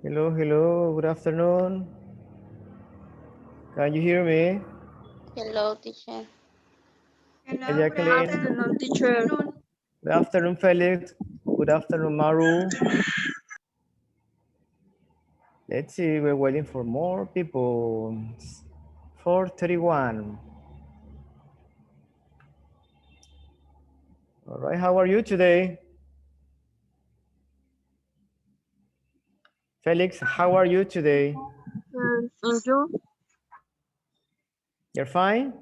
Hello, hello, good afternoon. Can you hear me? Hello, teacher. Hi, Hello, good Jacqueline. afternoon, teacher. Good afternoon, Felix. Good afternoon, Maru. Let's see, we're waiting for more people. 4:31. All right, how are you today? Felix, how are you today? And you? You're fine?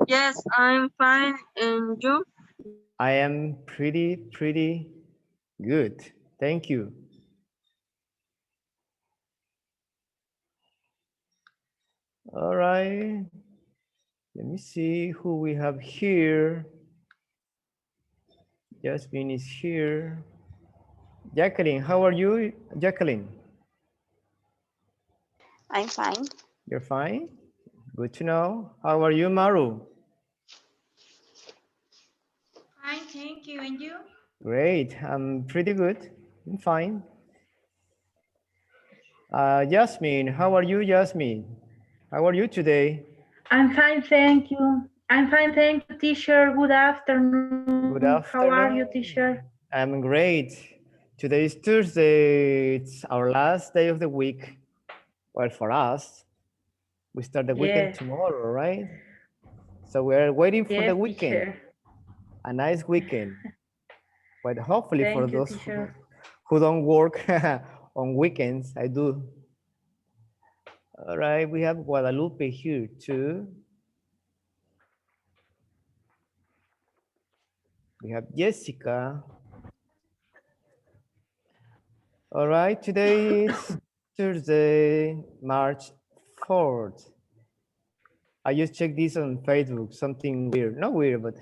Yes, I'm fine. And you? I am pretty good. Thank you. All right, let me see who we have here. Yasmin is here. Jacqueline, how are you, Jacqueline? I'm fine. You're fine? Good to know. How are you, Maru? Fine, thank you. And you? Great. I'm pretty good. I'm fine. Jasmine, how are you, Jasmine? How are you today? I'm fine, thank you. I'm fine, thank you, teacher. Good afternoon. Good How are you, afternoon. teacher? I'm great. Today is Tuesday. It's our last day of the week. Well, for us, we start the weekend Yes, tomorrow, right? So we're waiting for the yes, weekend, teacher. a nice weekend. But hopefully for Thank you, those teacher. who don't work on weekends, I do. All right, we have Guadalupe here too. We have Jessica. All right, today is Thursday, March 4th. I just checked this on Facebook, something weird. Not weird, but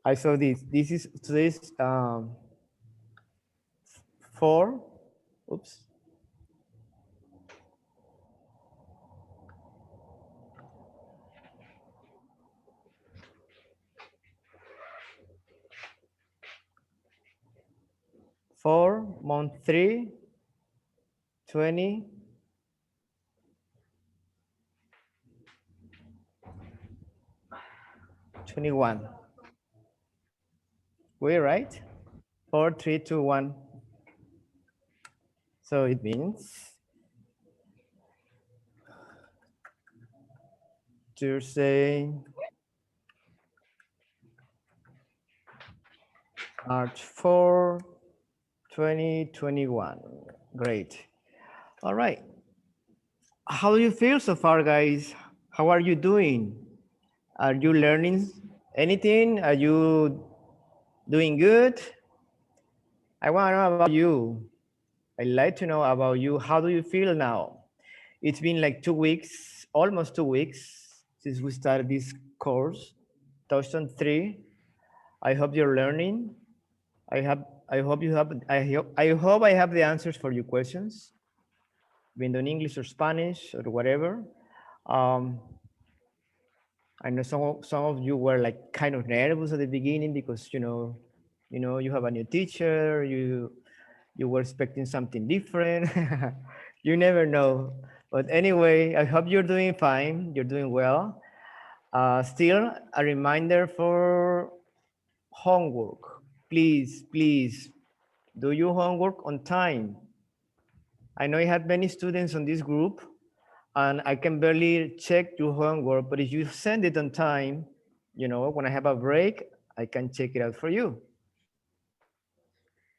I saw this. This is today's 4. Oops. Month 3, 20, 21. We're right? 4, 3, 2, 1. So it means Tuesday, March 4, 2021. Great. All right. How do you feel so far, guys? How are you doing? Are you learning anything? Are you doing good? I want to know about you. I'd like to know about you. How do you feel now? It's been like 2 weeks, almost 2 weeks since we started this course, Touchstone 3. I hope you're learning. I hope you have I hope I have the answers for your questions, being in English or Spanish or whatever. Um, I know some of you were like kind of nervous at the beginning because you have a new teacher, you were expecting something different. You never know. But anyway, I hope you're doing fine. You're doing well. Still, a reminder for homework. Please do your homework on time. I know I have many students on this group, and I can barely check your homework, but if you send it on time, when I have a break, I can check it out for you.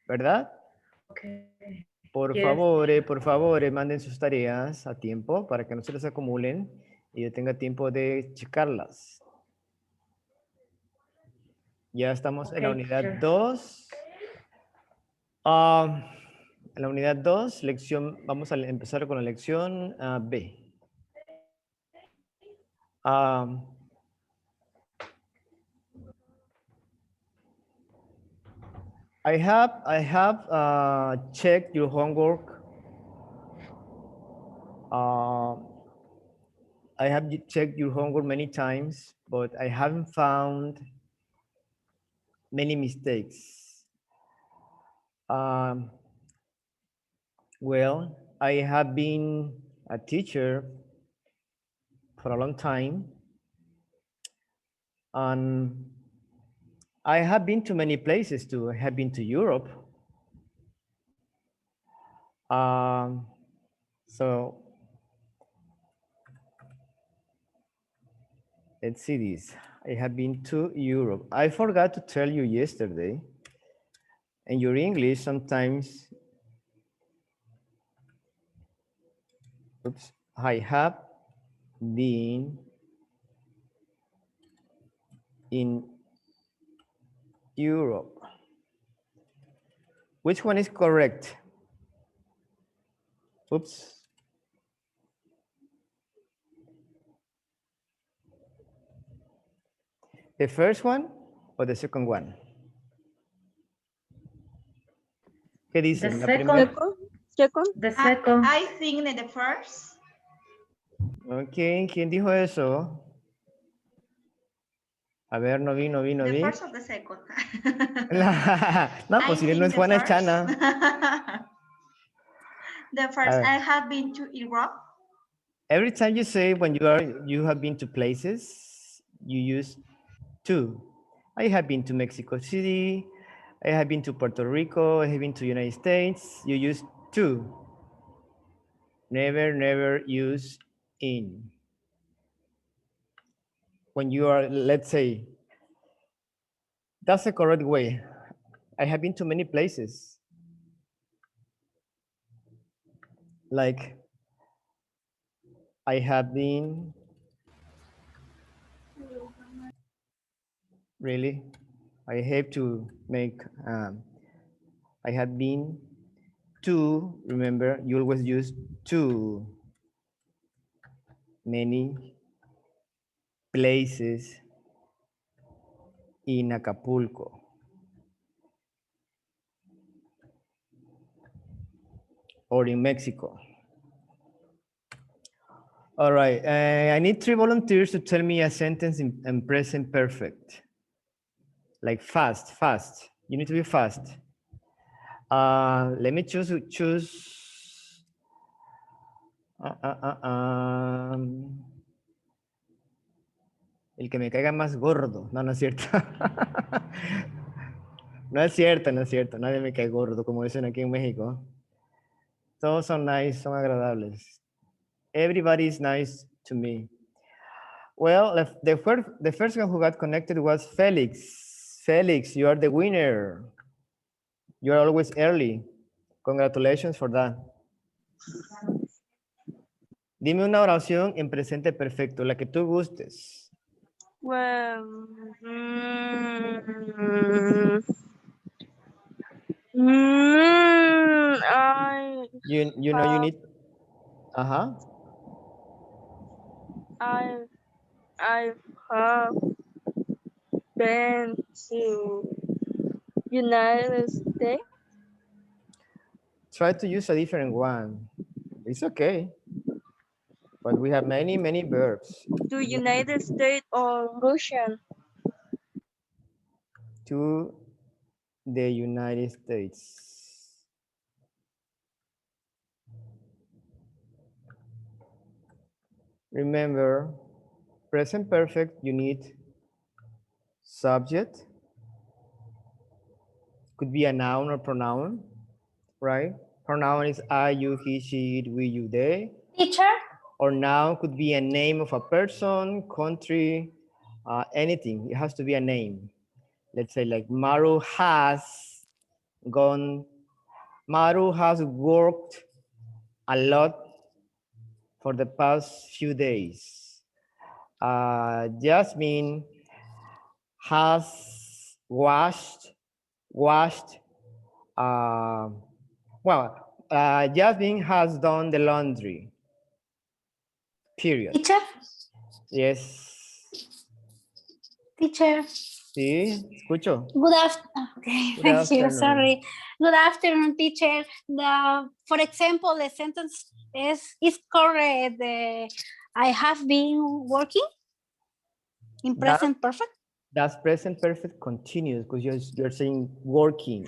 ¿Verdad? Okay. Yes, Por favor, manden sus tareas a tiempo para que no se les acumulen y yo tenga tiempo de checarlas. Ya estamos en la okay, unidad teacher. 2. En la unidad 2, vamos a empezar con la lección B. Um, I have checked your homework. I have checked your homework many times, but I haven't found many mistakes. Um, well, I have been a teacher for a long time, and I have been to many places too. I have been to Europe. Um, so let's see this. I have been to Europe. I forgot to tell you yesterday. In your English, sometimes, oops, I have been in Europe. Which one is correct? Oops. The first one or the second one? ¿Qué The dicen? La second. primera. Second. The second. I think that the first. Ok, ¿quién dijo eso? A ver, no vi. The first or the second? No, I pues si no think es the Juana, es first. Chana. The first, I have been to Europe. Every time you say when you have been to places, you use to. I have been to Mexico City. I have been to Puerto Rico. I have been to United States. You use to. Never use in. When you are, let's say, that's the correct way. I have been to many places. Like, I have been, really, I have to make, I have been to, remember, you always use to many places in Acapulco. Or in Mexico. All right, I need 3 volunteers to tell me a sentence in present perfect. Like fast. You need to be fast. Let me choose. El que me caiga más gordo. No, no es cierto. No es cierto. Nadie me cae gordo, como dicen aquí en México. Todos son nice, son agradables. Everybody is nice to me. Well, the first one who got connected was Felix. Felix, you are the winner. You are always early. Congratulations for that. Dime una oración en presente perfecto, la que tú gustes. Well, You know you need. I have been to United States. Try to use a different one. It's okay. But we have many verbs. To United States or Russian. To the United States. Remember, present perfect, you need subject. Could be a noun or pronoun, right? Pronoun is I, you, he, she, it, we, you, they. Teacher? Or noun could be a name of a person, country, anything. It has to be a name. Let's say like Maru has worked a lot for the past few days. Jasmine has washed, Jasmine has done the laundry, period. Teacher? Yes. Teacher? Sí, escucho. Good afternoon. Okay, Good thank you. afternoon. Sorry. Good afternoon, teacher. For example, the sentence is correct. I have been working in present perfect. That's present perfect continuous because you're saying working.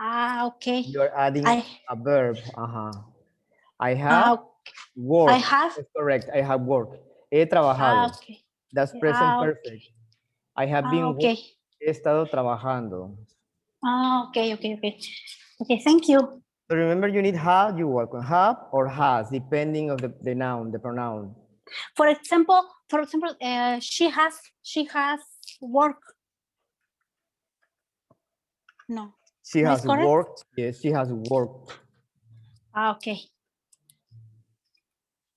Okay. You're adding I a verb. I have uh, I worked. have That's correct. I have worked. He trabajado. okay. That's present Okay. perfect. I have been Okay. He estado trabajando. Okay, okay, okay. Okay, thank you. So remember, you need have, you work on have or has, depending of the noun, the pronoun. For example, she has work. No. She No, has is correct? worked. Yes, she has worked. Okay.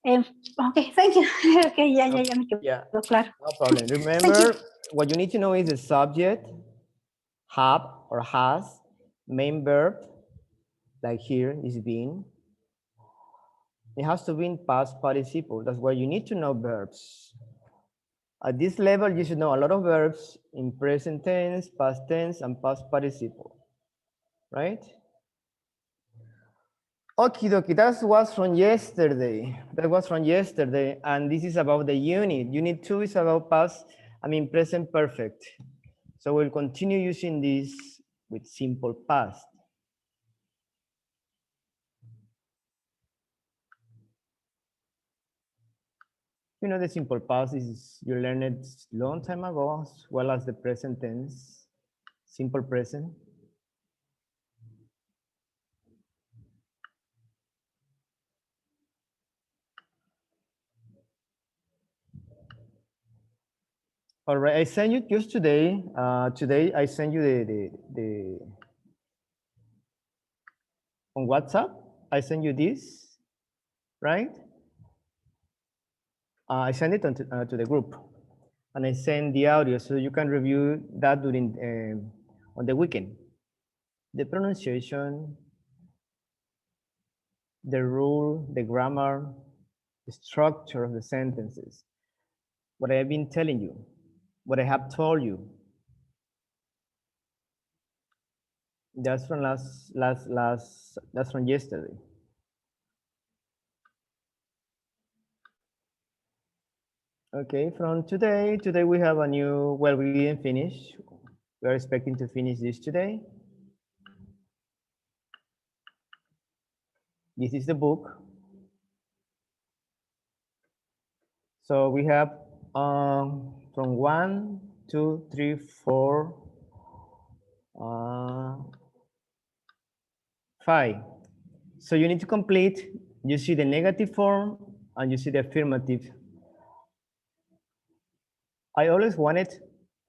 Okay, thank you. Okay, ya me Yeah, quedó claro. no problem. Thank you. Remember, what you need to know is the subject, have or has, main verb, like here is been. It has to be in past participle. That's why you need to know verbs. At this level, you should know a lot of verbs in present tense, past tense, and past participle, right? Okie dokie, that was from yesterday. That was from yesterday, and this is about the unit. Unit 2 is about present perfect. So we'll continue using this with simple past. You know, the simple past is, you learned it long time ago, as well as the present tense, simple present. All right, I sent you just today. Today I sent you the on WhatsApp. I sent you this, right? I sent it to the group, and I send the audio so you can review that during on the weekend. The pronunciation, the rule, the grammar, the structure of the sentences. What I have been telling you, what I have told you. That's from that's from yesterday. Okay, from today we have a new, well, we didn't finish. We are expecting to finish this today. This is the book. So we have from 1, 2, 3, 4, 5. So you need to complete, you see the negative form and you see the affirmative. I always wanted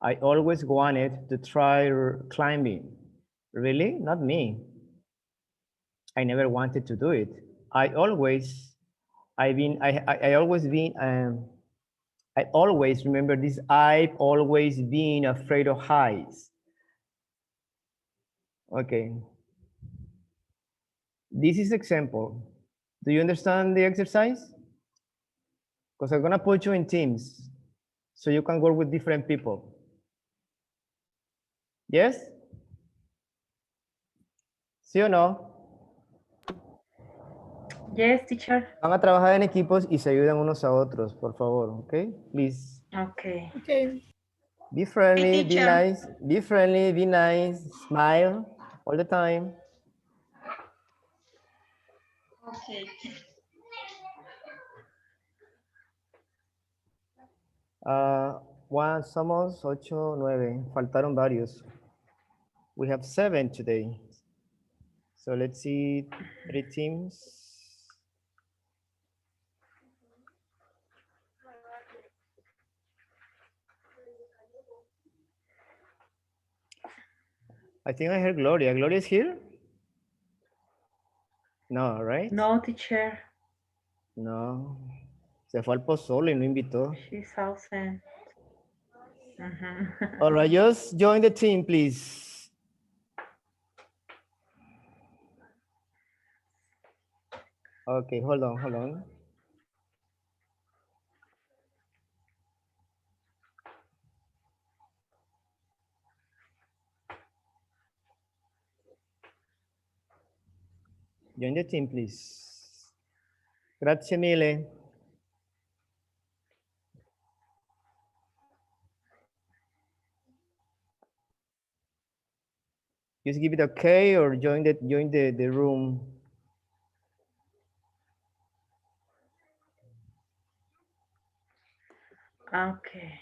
to try climbing. Really? Not me. I never wanted to do it. I always remember this. I've always been afraid of heights. Okay. This is example. Do you understand the exercise? Because I'm gonna put you in teams so you can work with different people. Yes? ¿Sí o no? Yes, teacher. Van a trabajar en equipos y se ayudan unos a otros, por favor, okay? Please. Okay. Okay. Be friendly, be teacher. nice, be friendly, be nice, smile all the time. Okay. Somos 8, 9. Faltaron varios. We have 7 today. So let's see 3 teams. I think I heard Gloria. Gloria is here? No, right? No, teacher. No. Se fue al pozole y no invitó. She's absent. All right, just join the team, please. Okay, hold on. Join the team, please. Grazie mille. Just give it okay or join the room. Okay.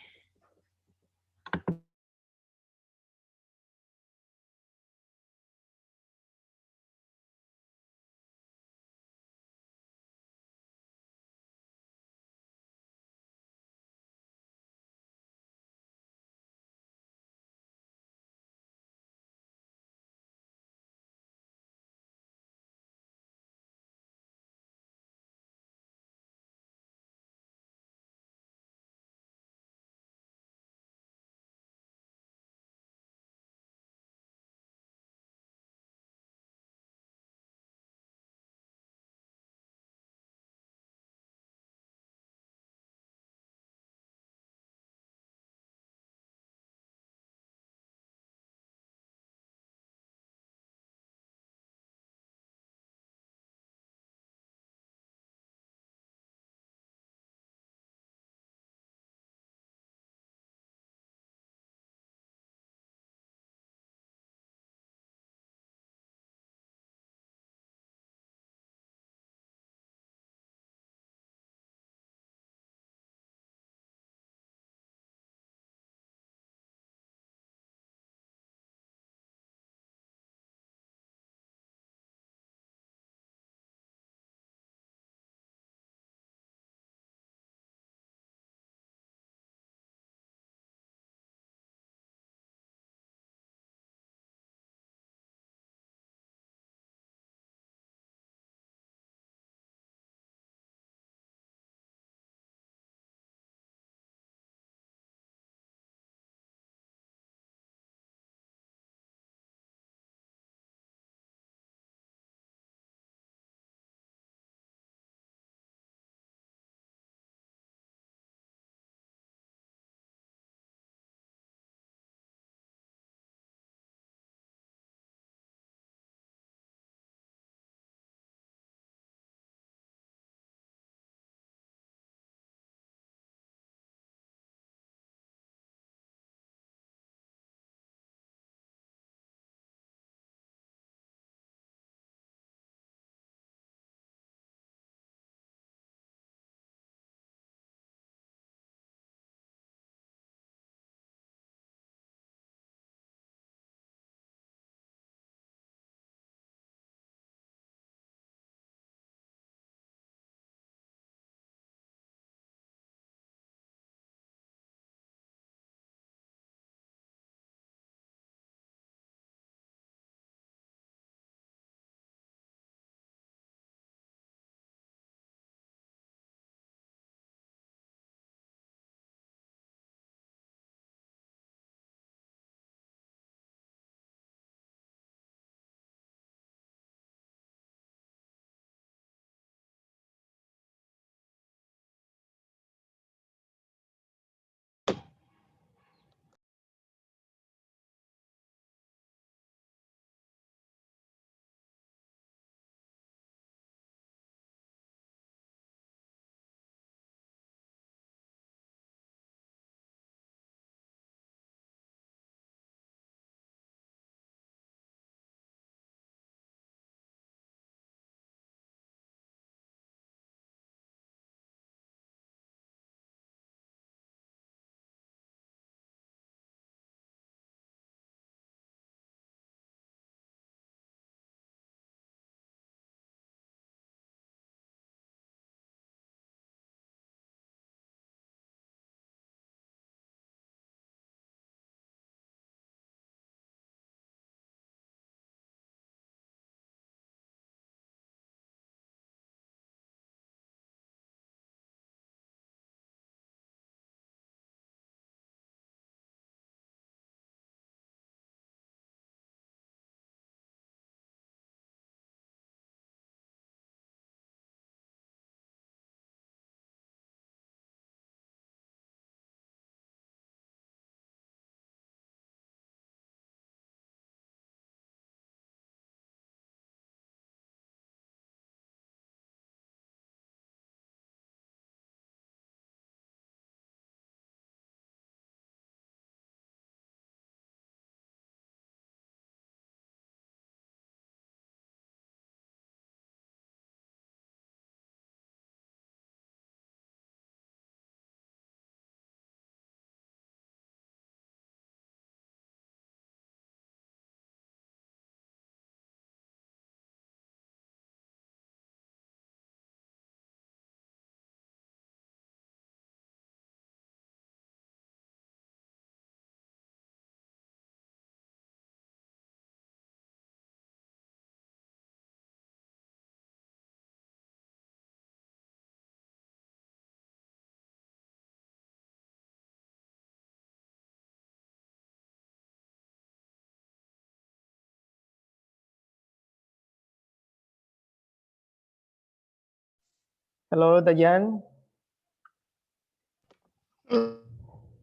Hello, Dayane.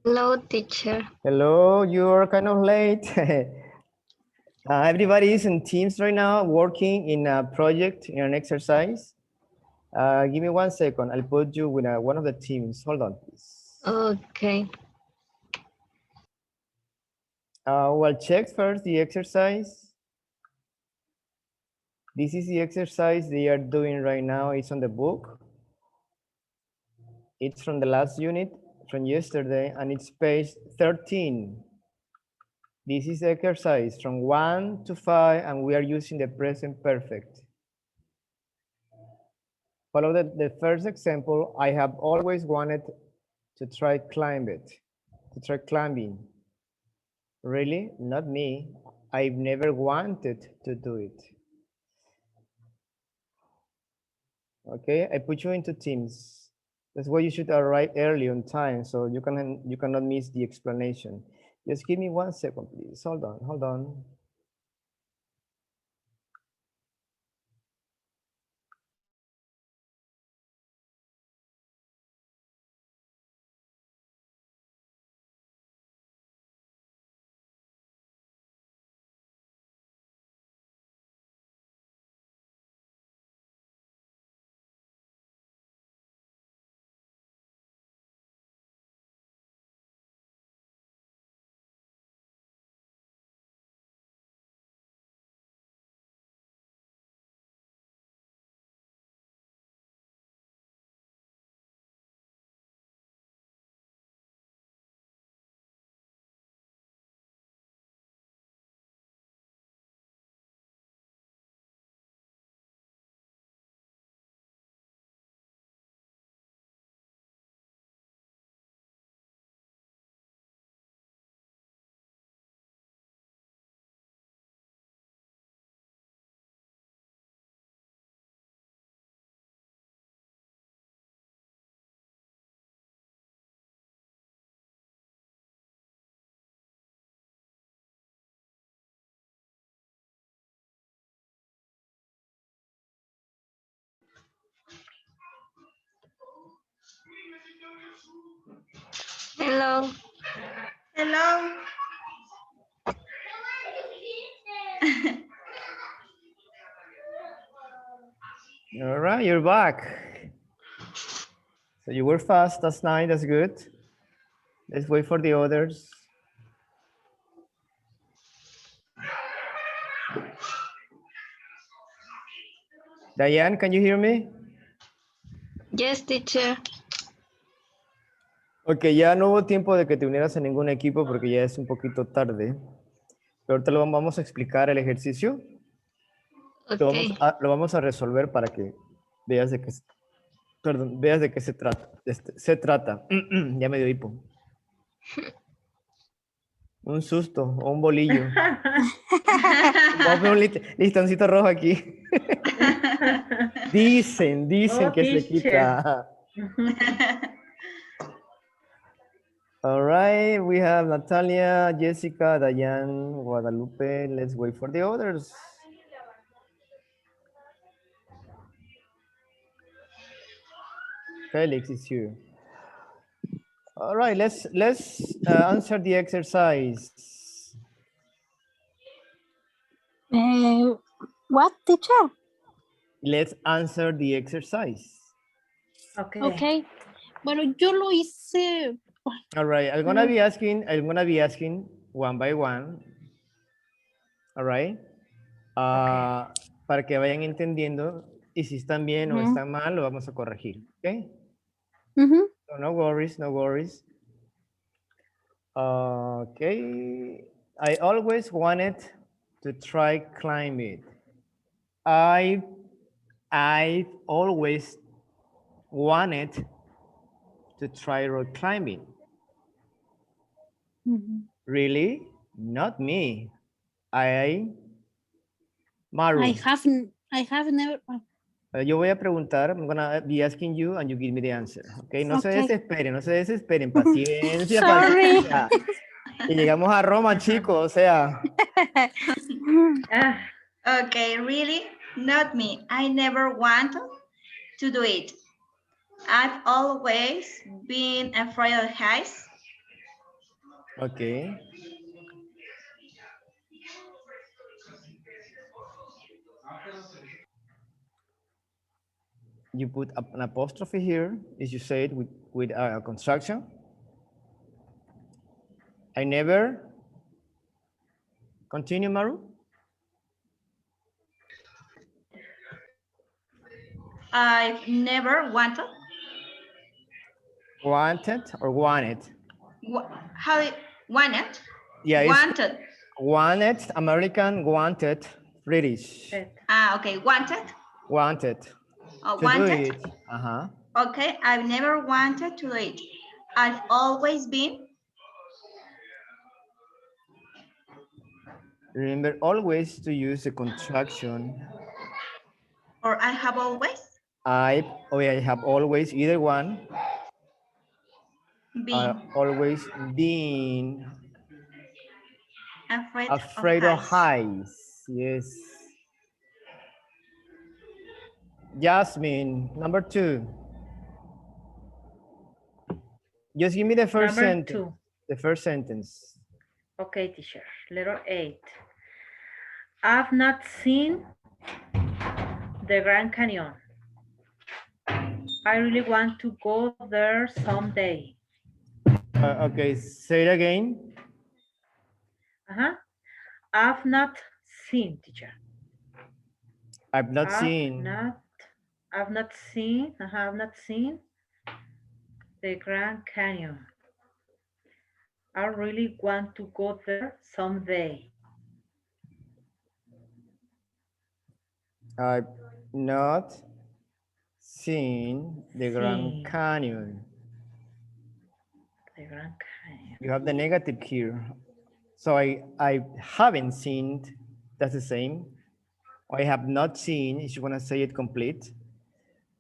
Hello, teacher. Hello, you're kind of late. Everybody is in teams right now, working in a project, in an exercise. Give me 1 second. I'll put you with one of the teams. Hold on, please. Okay. Well, check first the exercise. This is the exercise they are doing right now. It's on the book. It's from the last unit, from yesterday, and it's page 13. This is exercise from 1 to 5, and we are using the present perfect. Follow the first example. I have always wanted to try climbing. Really? Not me. I've never wanted to do it. Okay, I put you into teams. That's why you should arrive early on time so you cannot miss the explanation. Just give me 1 second, please. Hold on. Hello. Hello. All right, you're back. So you were fast, that's nice, that's good. Let's wait for the others. Dayane, can you hear me? Yes, teacher. Ok, ya no hubo tiempo de que te unieras a ningún equipo porque ya es un poquito tarde. Pero ahorita vamos a explicar el ejercicio. Okay. Lo vamos a resolver para que veas de qué, veas de qué se trata. Se trata. Ya me dio hipo. Un susto o un bolillo. Vamos a poner un listoncito rojo aquí. Dicen Oh, que se teacher. quita. All right, we have Natalia, Jessica, Dayane, Guadalupe. Let's wait for the others. Felix is here. All right, let's answer the exercise. What, teacher? Let's answer the exercise. Okay. Okay. Bueno, yo lo hice. All right, I'm gonna be asking one by one. All right. Para que vayan entendiendo y si están bien o están mal lo vamos a corregir. Okay. So no worries, no worries. Okay. I always wanted to try climbing. I've always wanted to try rock climbing. Really? Not me. Maru. I have never. Yo voy a preguntar, I'm gonna be asking you and you give me the answer. Okay, no se desesperen, paciencia, Sorry. paciencia. Y llegamos a Roma, chicos, o sea. Okay, really? Not me. I never want to do it. I've always been afraid of heights. Okay. You put an apostrophe here, as you said, with construction. I never. Continue, Maru. I've never wanted. Wanted or wanted? How wanted? Yeah, it's Wanted. wanted, American, wanted, British. Okay, wanted. Wanted to do Wanted. it. Uh-huh. Okay, I've never wanted to do it. I've always been. Remember always to use the contraction. Or I have always. I have always, either one. Been. Always been Afraid of of heights. heights. Yes. Yasmin, number 2. Just give me the first Number sentence. 2. The first sentence. Okay, teacher. Letter 8. I've not seen the Grand Canyon. I really want to go there someday. Okay, say it again. I've not seen, teacher. I've not seen. I've not seen the Grand Canyon. I really want to go there someday. I've not seen the Grand Canyon. The Grand Canyon. You have the negative here. So I haven't seen, that's the same. I have not seen, if you want to say it complete.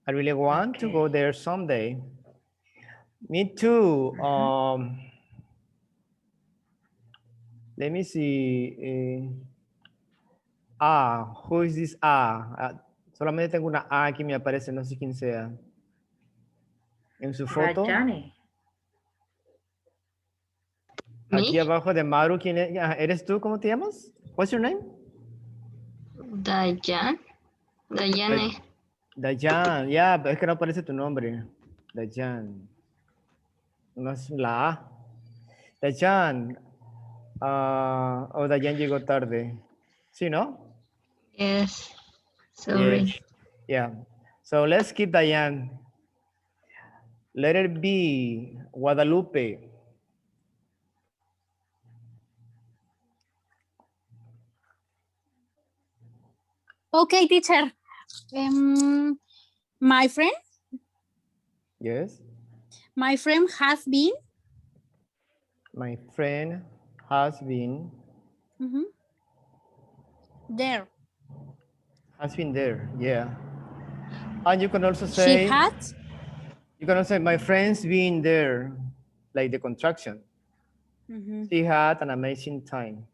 I really want to go there someday. Me too. Let me see. Who is this solamente tengo una A que me aparece, no sé quién sea. En su foto. Dayane. Aquí abajo de Maru, ¿quién es? ¿Eres tú? ¿Cómo te llamas? What's your name? Dayane. Dayane. Dayane, ya, pero es que no aparece tu nombre. Dayane. No es la A. Dayane. Dayane llegó tarde. ¿Sí, no? Yes. Sorry. Yes. Yeah. So let's keep Dayane. Letter B, Guadalupe. Okay, teacher. My friend. Yes. My friend has been. My friend has been. There. Has been there, yeah. And you can also say. She had. You can also say, my friend's been there, like the contraction. She had an amazing time.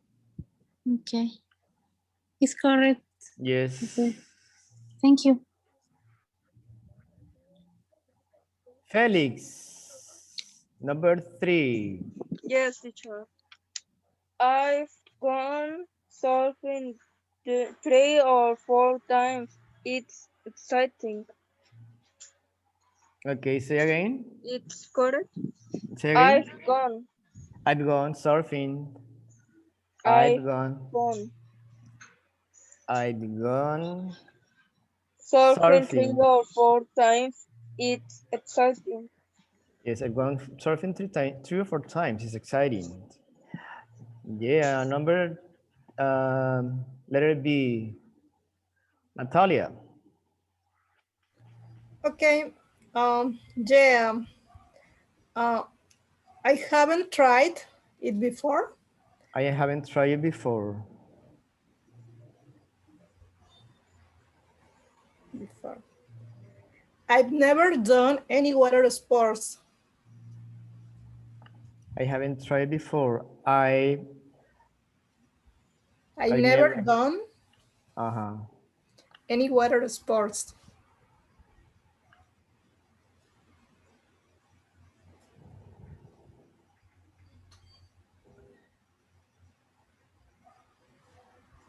Okay. It's correct. Yes. Okay. Thank you. Felix, number 3. Yes, teacher. I've gone surfing 3 or 4 times. It's exciting. Okay, say again. It's correct. Say again. I've gone surfing. I've gone surfing 3 or 4 times. It's exciting. Yes, I've gone surfing 3 or 4 times. It's exciting. Yeah, number letter B. Natalia. Okay. Yeah. I haven't tried it before. I haven't tried it before. I've never done any water sports. I haven't tried before. I never done any water sports.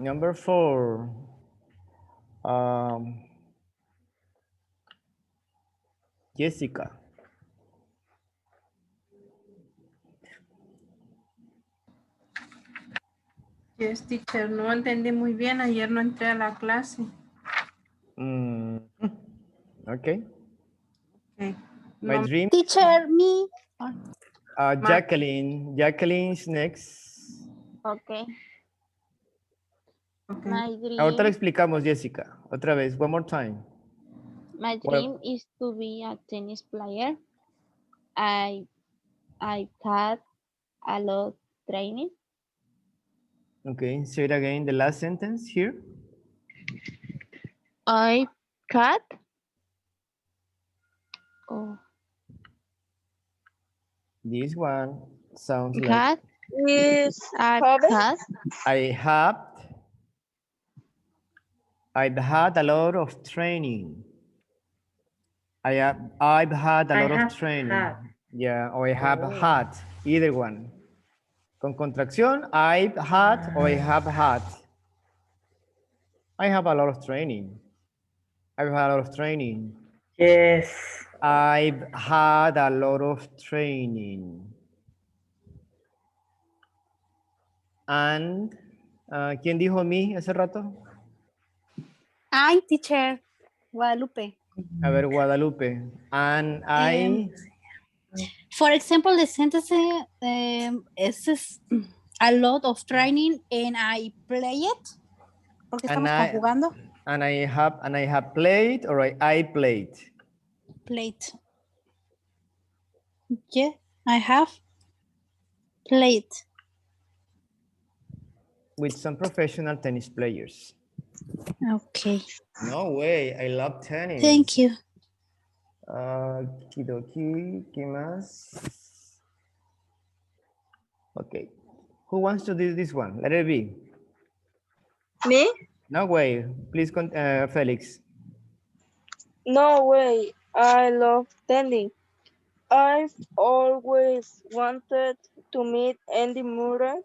Number 4. Jessica. Yes, teacher, no entendí muy bien. Ayer no entré a la clase. Okay. Okay. My No, dream. Teacher, me. Jacqueline. Jacqueline's next. Okay. okay. My Ahorita lo dream, explicamos, Jessica. Otra vez. One more time. my dream is to be a tennis player. I had a lot training. Okay. Say it again. The last sentence here. I cut. Oh, This one sounds like cut. Is I Javi? cut. I've had a lot of training. I've had a I lot of have training. had. Yeah, or I have had, either one. Con contracción, I've had or I have had. I have a lot of training. I've had a lot of training. Yes. I've had a lot of training. And, ¿quién dijo mí hace rato? I, teacher. Guadalupe. A ver, Guadalupe. And I... For example, the sentence is a lot of training and I play it. Porque estamos conjugando. And I have played or I played. Played. Yeah, I have played. With some professional tennis players. Okay. No way, I love tennis. Thank you. Kidoki, ¿qué más? Okay. Who wants to do this one? Let it be. Me? No way. Please, Felix. No way. I love tennis. I've always wanted to meet Andy Murray.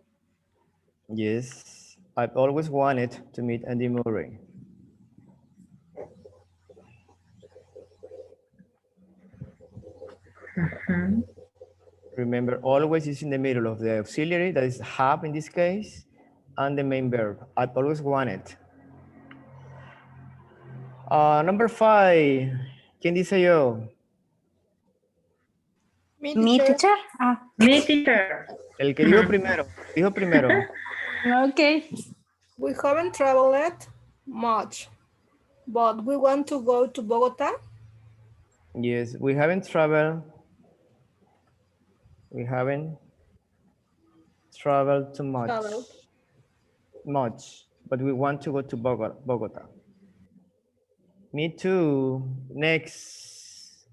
Yes, I've always wanted to meet Andy Murray. Remember, always is in the middle of the auxiliary, that is have in this case, and the main verb. I've always wanted. Number 5. ¿Quién dice yo? Me, Me, teacher. teacher? Ah. Me, teacher. El que dijo primero. Dijo primero. Okay. We haven't traveled much, but we want to go to Bogota. Yes, we haven't traveled. We haven't traveled too much. Much, but we want to go to Bogota. Me too. Next.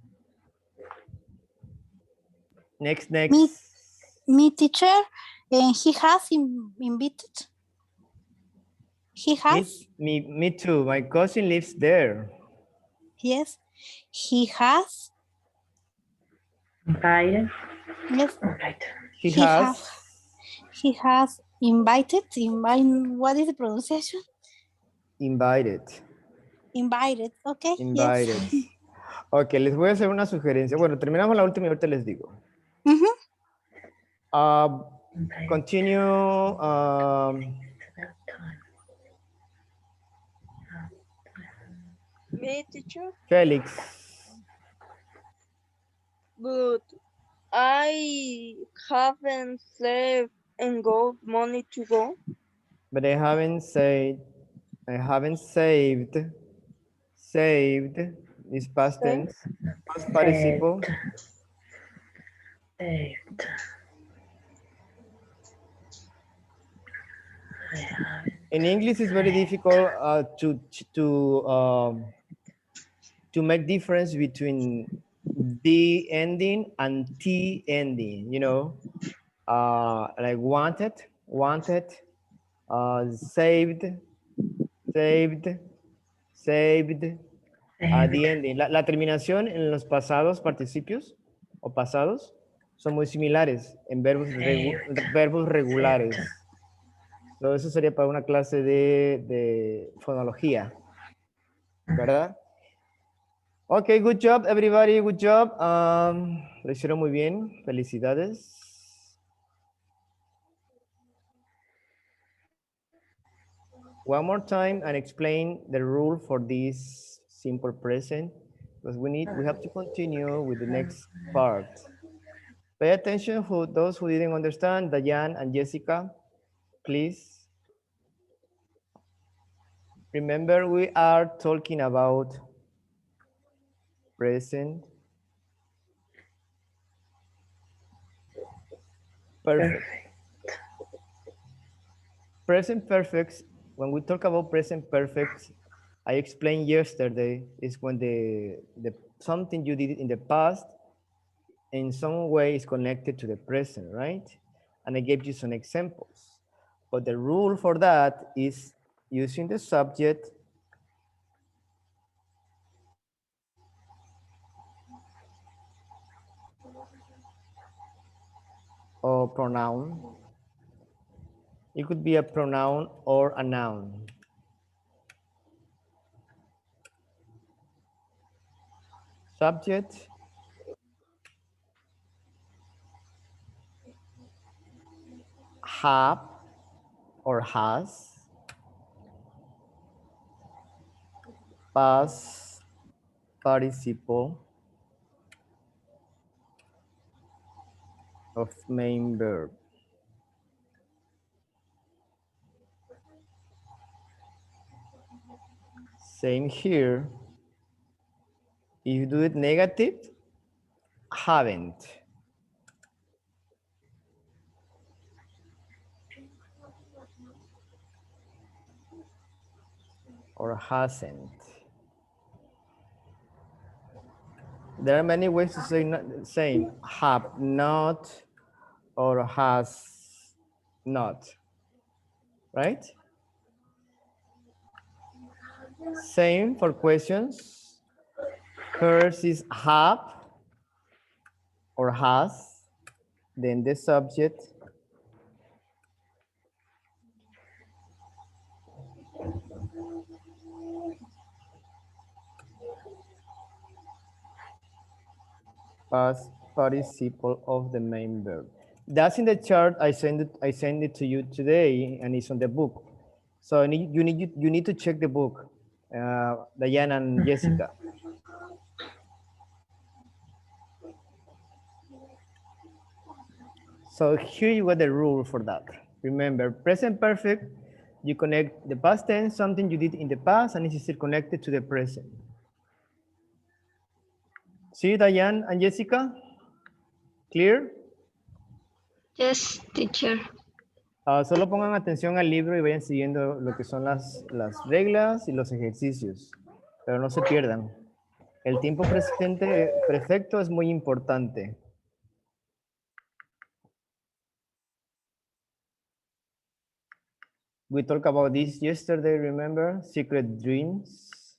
Me, teacher, and he has invited. He has. Me too. My cousin lives there. Yes, he has. Invited. Yes. Right. He has. He has invited. What is the pronunciation? Invited. Invited. Okay. Invited. Yes. Ok, les voy a hacer una sugerencia. Bueno, terminamos la última y ahorita les digo. Continue. Me, teacher? Felix. But I haven't saved enough money to go. But I haven't saved. Saved is past tense. Past participle. Saved. In English, it's very difficult to make difference between the ending and T ending. You know, like wanted, saved. The ending. La terminación en los pasados participios o pasados son muy similares en verbos regulares. So, eso sería para una clase de fonología, ¿verdad? Ok, good job, everybody, good job. Lo hicieron muy bien, felicidades. One more time and explain the rule for this simple present, because we have to continue with the next part. Pay attention for those who didn't understand, Dayane and Jessica, please. Remember, we are talking about present perfect. Present perfect, when we talk about present perfect, I explained yesterday, is when the something you did in the past in some way is connected to the present, right? And I gave you some examples. But the rule for that is using the subject or pronoun. It could be a pronoun or a noun. Subject, have or has, past participle of main verb. Same here. If you do it negative, haven't. Or hasn't. There are many ways to say saying have not or has not, right? Same for questions. Hers is have or has, then the subject. Past participle of the main verb. That's in the chart I send it to you today, and it's on the book. So you need to check the book, Dayane and Jessica. So here you got the rule for that. Remember, present perfect, you connect the past tense, something you did in the past, and it's still connected to the present. See, Dayane and Jessica? Clear? Yes, teacher. Solo pongan atención al libro y vayan siguiendo lo que son las reglas y los ejercicios, pero no se pierdan. El tiempo presente perfecto es muy importante. We talked about this yesterday, remember? Secret dreams.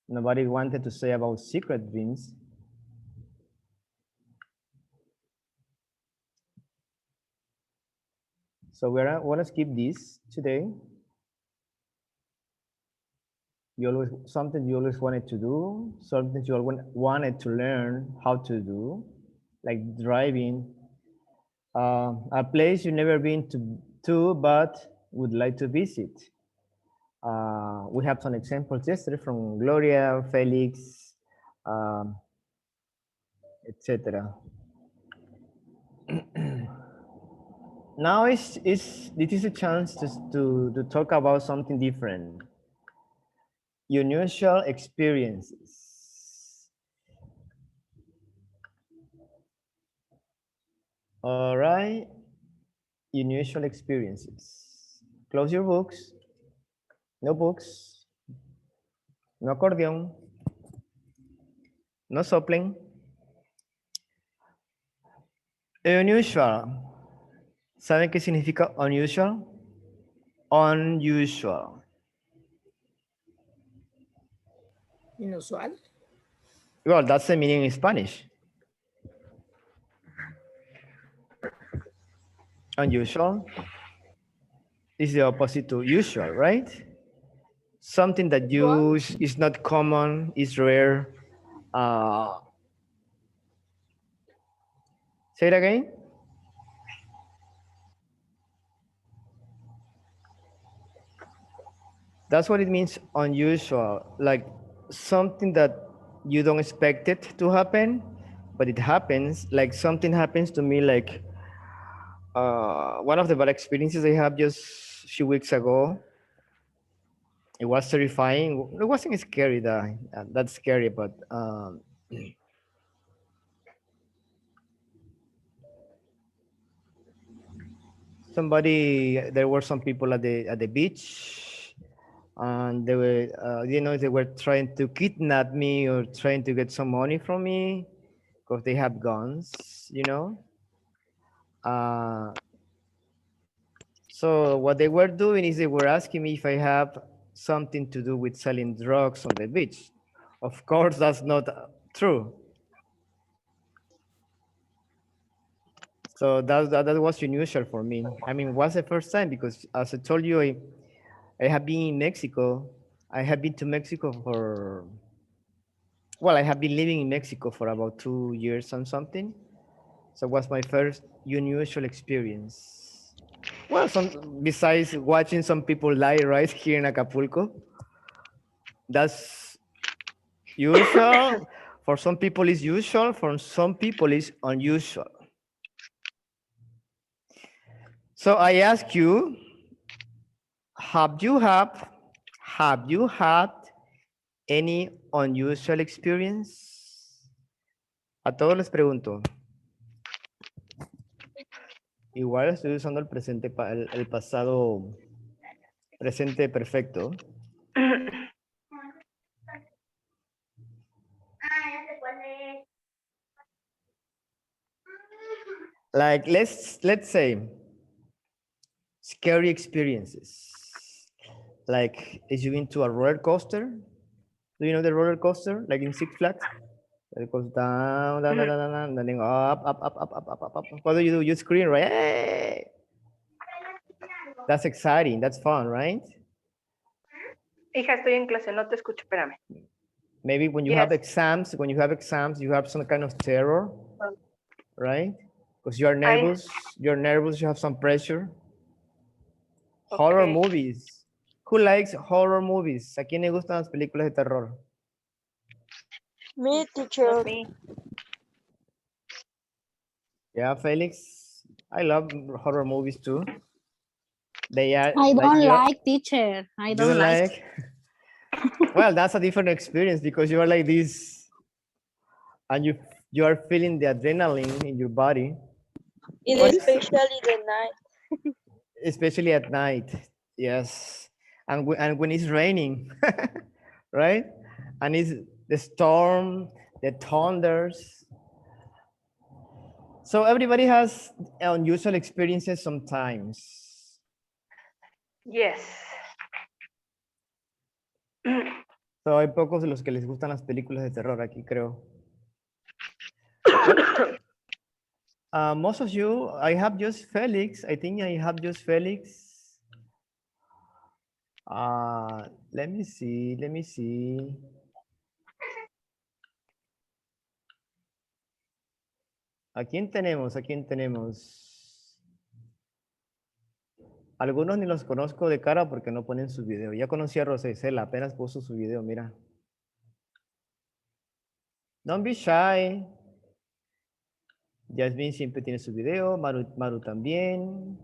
Nobody wanted to say about secret dreams. So we're going to skip this today. Something you always wanted to do, something you always wanted to learn how to do, like driving. A place you've never been to but would like to visit. We have some examples yesterday from Gloria, Felix, etc. Now this is a chance to talk about something different. Unusual experiences. All right, unusual experiences. Close your books. No books. No acordeón. No soplen. Unusual. ¿Saben qué significa unusual? Unusual. Inusual. Well, that's the meaning in Spanish. Unusual. is the opposite to usual, right? Something that is not common, is rare. Say it again. That's what it means, unusual, like something that you don't expect it to happen, but it happens. Like something happens to me, like one of the bad experiences I had just a few weeks ago. It was terrifying. It wasn't scary, that's scary, but there were some people at the beach, and they were, they were trying to kidnap me or trying to get some money from me because they have guns, So what they were doing is they were asking me if I have something to do with selling drugs on the beach. Of course, that's not true. So that was unusual for me. I mean, it was the first time because, as I told you, I have been in Mexico. I have been to Mexico I have been living in Mexico for about 2 years and something. So it was my first unusual experience. Well, besides watching some people lie right here in Acapulco, that's usual. For some people, it's usual. For some people, it's unusual. So I ask you, have you had any unusual experience? A todos les pregunto. Igual estoy usando el presente, el pasado presente perfecto. Like let's say scary experiences. Like, is you been to a roller coaster? Do you know the roller coaster, like in Six Flags? It goes down, down, down, down, down, then up, up, up, up, up, up, up, up. What do? You scream, right? Hey! That's exciting. That's fun, right? Hija, estoy en clase, no te escucho, espérame. Maybe when you have exams, you have some kind of terror, right? Because you are nervous. You're nervous. You have some pressure. Okay. Horror movies. Who likes horror movies? ¿A quién le gustan las películas de terror? Me, teacher. Me. Yeah, Felix. I love horror movies too. They are. I don't like, teacher. I don't like. Well, that's a different experience because you are like this, and you are feeling the adrenaline in your body. Especially the night. Especially at night, yes, and when it's raining, right? And it's the storm, the thunders. So everybody has unusual experiences sometimes. Yes. So hay pocos de los que les gustan las películas de terror aquí, creo. Most of you, I have just Felix. I think I have just Felix. Let me see. ¿A quién tenemos? Algunos ni los conozco de cara porque no ponen su video. Ya conocí a Rosa Isela, apenas puso su video, mira. Don't be shy. Yasmin siempre tiene su video, Maru también.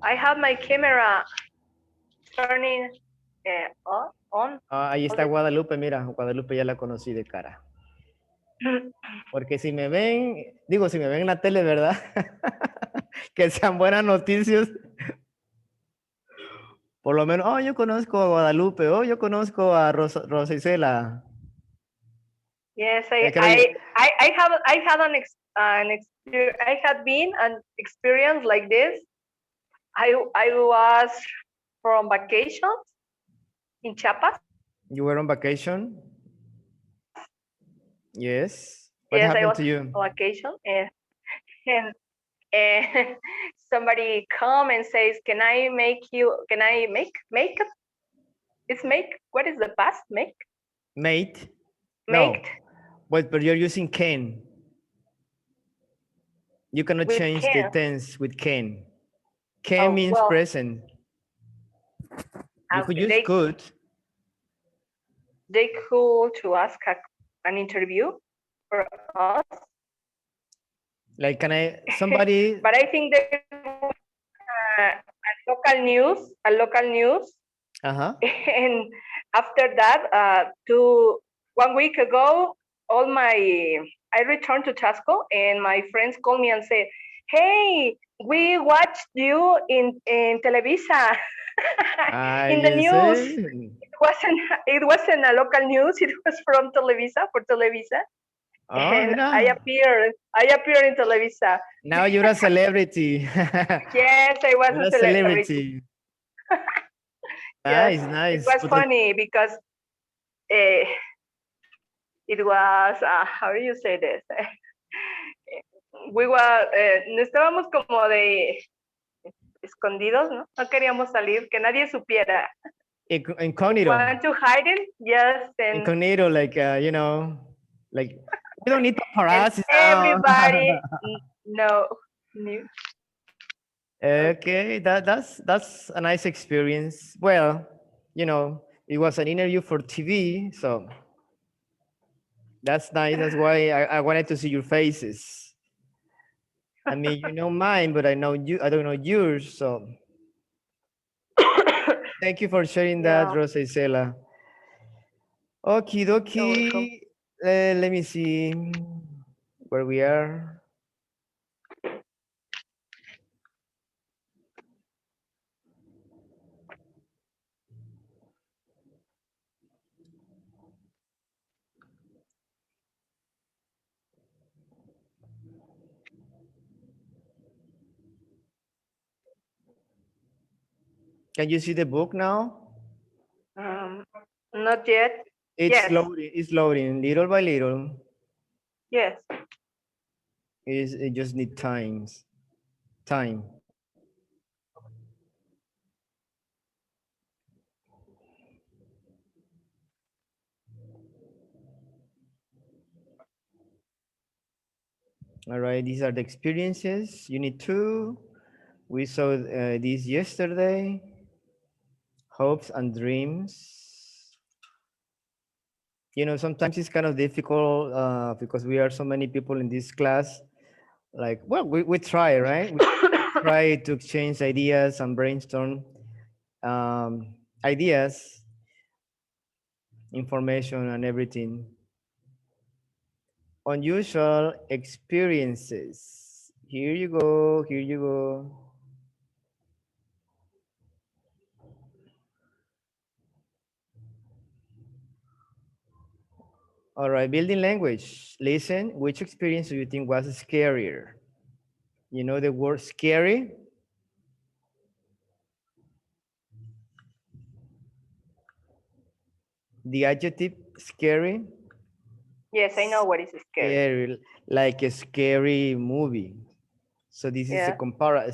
I have my camera turning on. Ahí está Guadalupe, mira, Guadalupe ya la conocí de cara. Porque si me ven en la tele, ¿verdad? Que sean buenas noticias. Por lo menos, yo conozco a Guadalupe, yo conozco a Rosa Isela. Yes, I had been an experience like this. I was from vacations in Chiapas. You were on vacation? Yes. What yes, happened I was to you? on vacation, and somebody come and says, can I make? It's make. What is the past? Make? Mate? No. Make But you're using can. You cannot with change the can. tense with can. Can Oh, means well, present. You could use could. They could to ask an interview for us. Like, can I, somebody, But I think there was a local news. uh-huh. And after that, 1 week ago, I returned to Tasco and my friends called me and said, hey, we watched you in Televisa, in the You news. see? It wasn't a local news, it was from Televisa, for Televisa. Oh, And mira. I appeared in Televisa. Now you're a celebrity. Yes, I was You're a celebrity. Nice, Yes, nice. it was funny because it was, how do you say this? We were, no estábamos como de escondidos, ¿no? No queríamos salir, que nadie supiera. Incognito. Want to hide it? Yes. And Incognito, like, you know, like, we don't need paparazzi now. everybody knew. Okay, that's a nice experience. Well, you know, it was an interview for TV, so that's nice. That's why I wanted to see your faces. I mean, you know mine, but I know you. I don't know yours. So thank you for sharing that, Yeah. Rosa Isela. Okie dokie. Let me see where we are. Can you see the book now? Not yet. It's Yes. loading. It's loading little by little. Yes. It just need time. All right, these are the experiences. Unit 2. We saw this yesterday. Hopes and dreams. You know, sometimes it's kind of difficult because we are so many people in this class. Like, well, we try, right? We try to exchange ideas and brainstorm ideas, information, and everything. Unusual experiences. Here you go. Here you go. All right, building language. Listen, which experience do you think was scarier? You know the word scary? The adjective scary? Yes, I know what is scary. Scary, like a scary movie. So this is a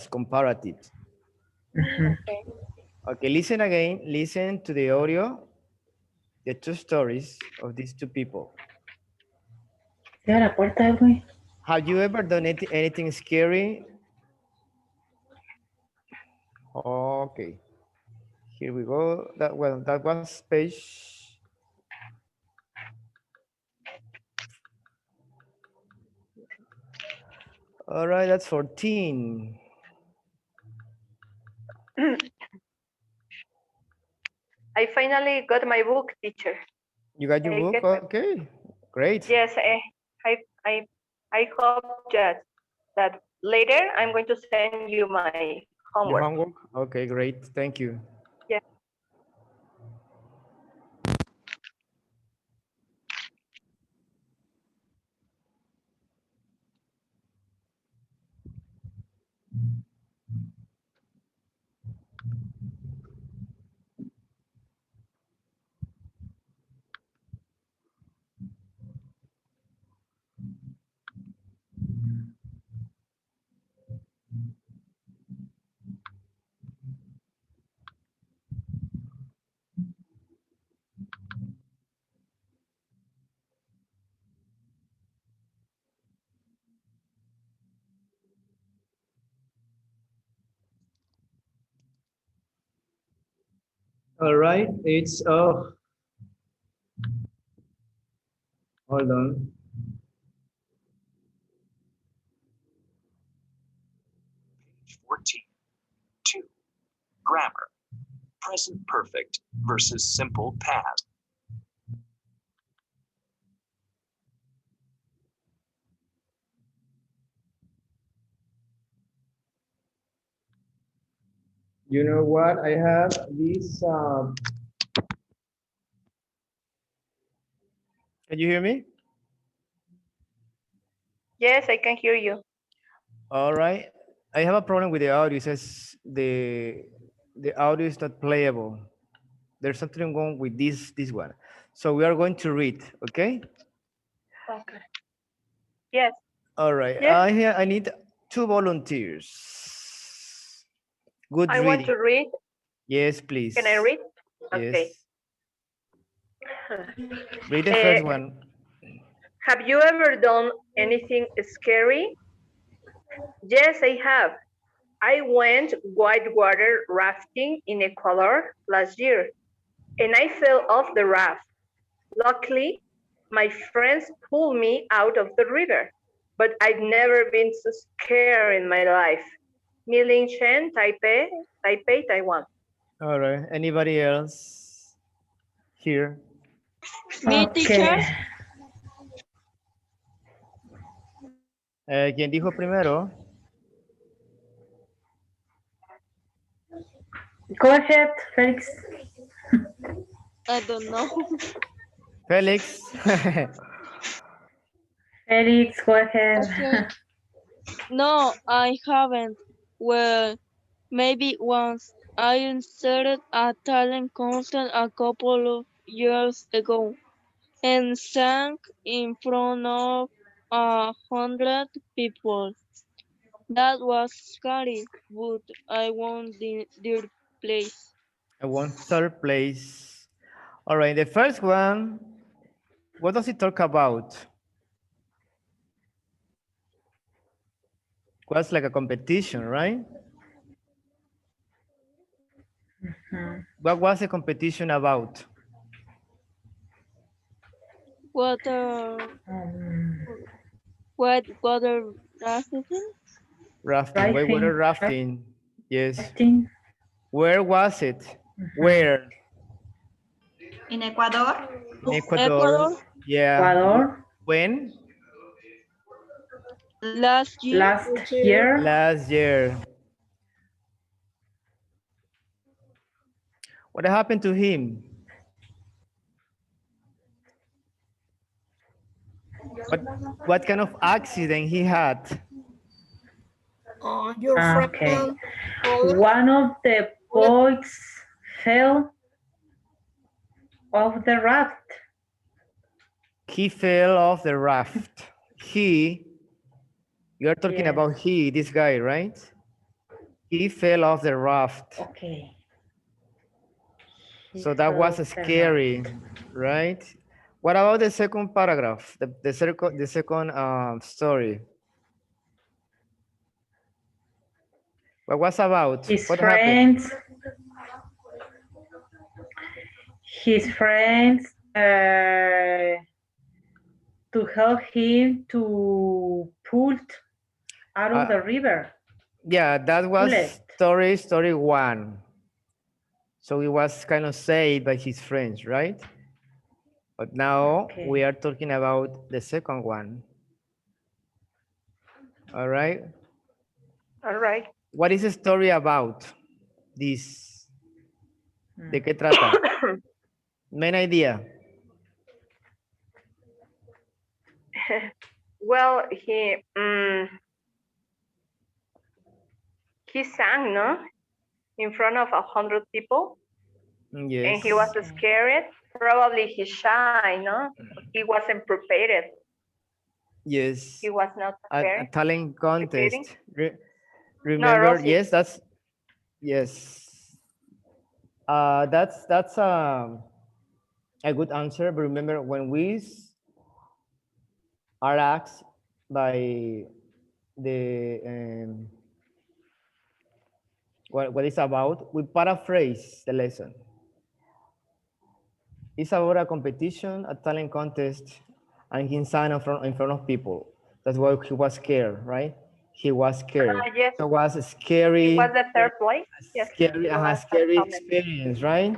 comparative. Okay. Okay, listen again. Listen to the audio, the two stories of these two people. Have you ever done anything scary? Okay, here we go. That was page. All right, that's 14. I finally got my book, teacher. You got your book? Okay, great. Yes, I hope that later I'm going to send you my homework. Your homework? Okay, great. Thank you. Yeah. All right, it's hold on. Page 14. 2. Grammar. Present perfect versus simple past. You know what? I have this. Can you hear me? Yes, I can hear you. All right. I have a problem with the audio. It says the audio is not playable. There's something wrong with this one. So we are going to read, okay? Okay. Yes. All right. Yes. I need 2 volunteers. Good I want reading. to read. Yes, please. Can I read? Yes. Okay. Read the first one. Have you ever done anything scary? Yes, I have. I went whitewater rafting in Ecuador last year, and I fell off the raft. Luckily, my friends pulled me out of the river, but I've never been so scared in my life. Miling Chen, Taipei, Taiwan. All right. Anybody else here? Me, teacher. ¿Quién dijo primero? Go ahead, Felix. I don't know. Felix. Felix, go ahead. Okay. No, I haven't. Well, maybe once. I inserted a talent concert a couple of years ago and sang in front of 100 people. That was scary, but I won the place. I won 3rd place. All right. The first one, what does it talk about? Was like a competition, right? What was the competition about? Water rafting? Rafting, whitewater rafting. Yes. Rafting. Where was it? Where? In Ecuador? In Ecuador. Yeah. Ecuador. When? Last year? Last year. Last year. What happened to him? What kind of accident he had? Your friend. One of the boys fell off the raft. He fell off the raft. You're talking Yes. about this guy, right? He fell off the raft. Okay. So that was scary, right? What about the second paragraph, the second story? What was about? What happened? His friends to help him to pull out of the river. Yeah, that was story 1. So he was kind of saved by his friends, right? But now we are talking about the second one. All right. All right. What is the story about? This. ¿De qué trata? Main idea. Well, he sang, no, in front of 100 people. Yes. And he was scared. Probably he's shy, no? He wasn't prepared. Yes. He was not prepared. A talent contest. No, Remember? Rosie. Yes, that's a good answer. But remember, when we are asked by the what it's about, we paraphrase the lesson. It's about a competition, a talent contest, and he sang in front of people. That's why he was scared, right? He was scared. Yes, So it was a it scary, was the third place. Yes, scary, it was a scary talent. experience, right?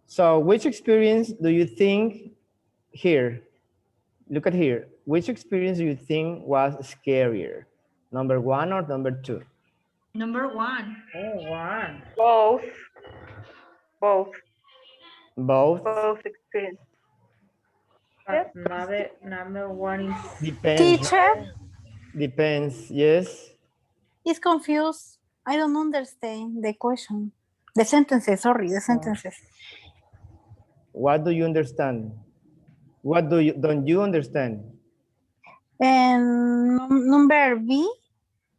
So which experience do you think here? Look at here. Which experience do you think was scarier? Number one or number two? Number one. Oh, one. Both, both, Both? both experience. Yes. But number one is Depends, Teacher right? Depends, yes. is confused. I don't understand the question. The sentences, sorry, the sentences. What do you understand? What don't you understand? And number B,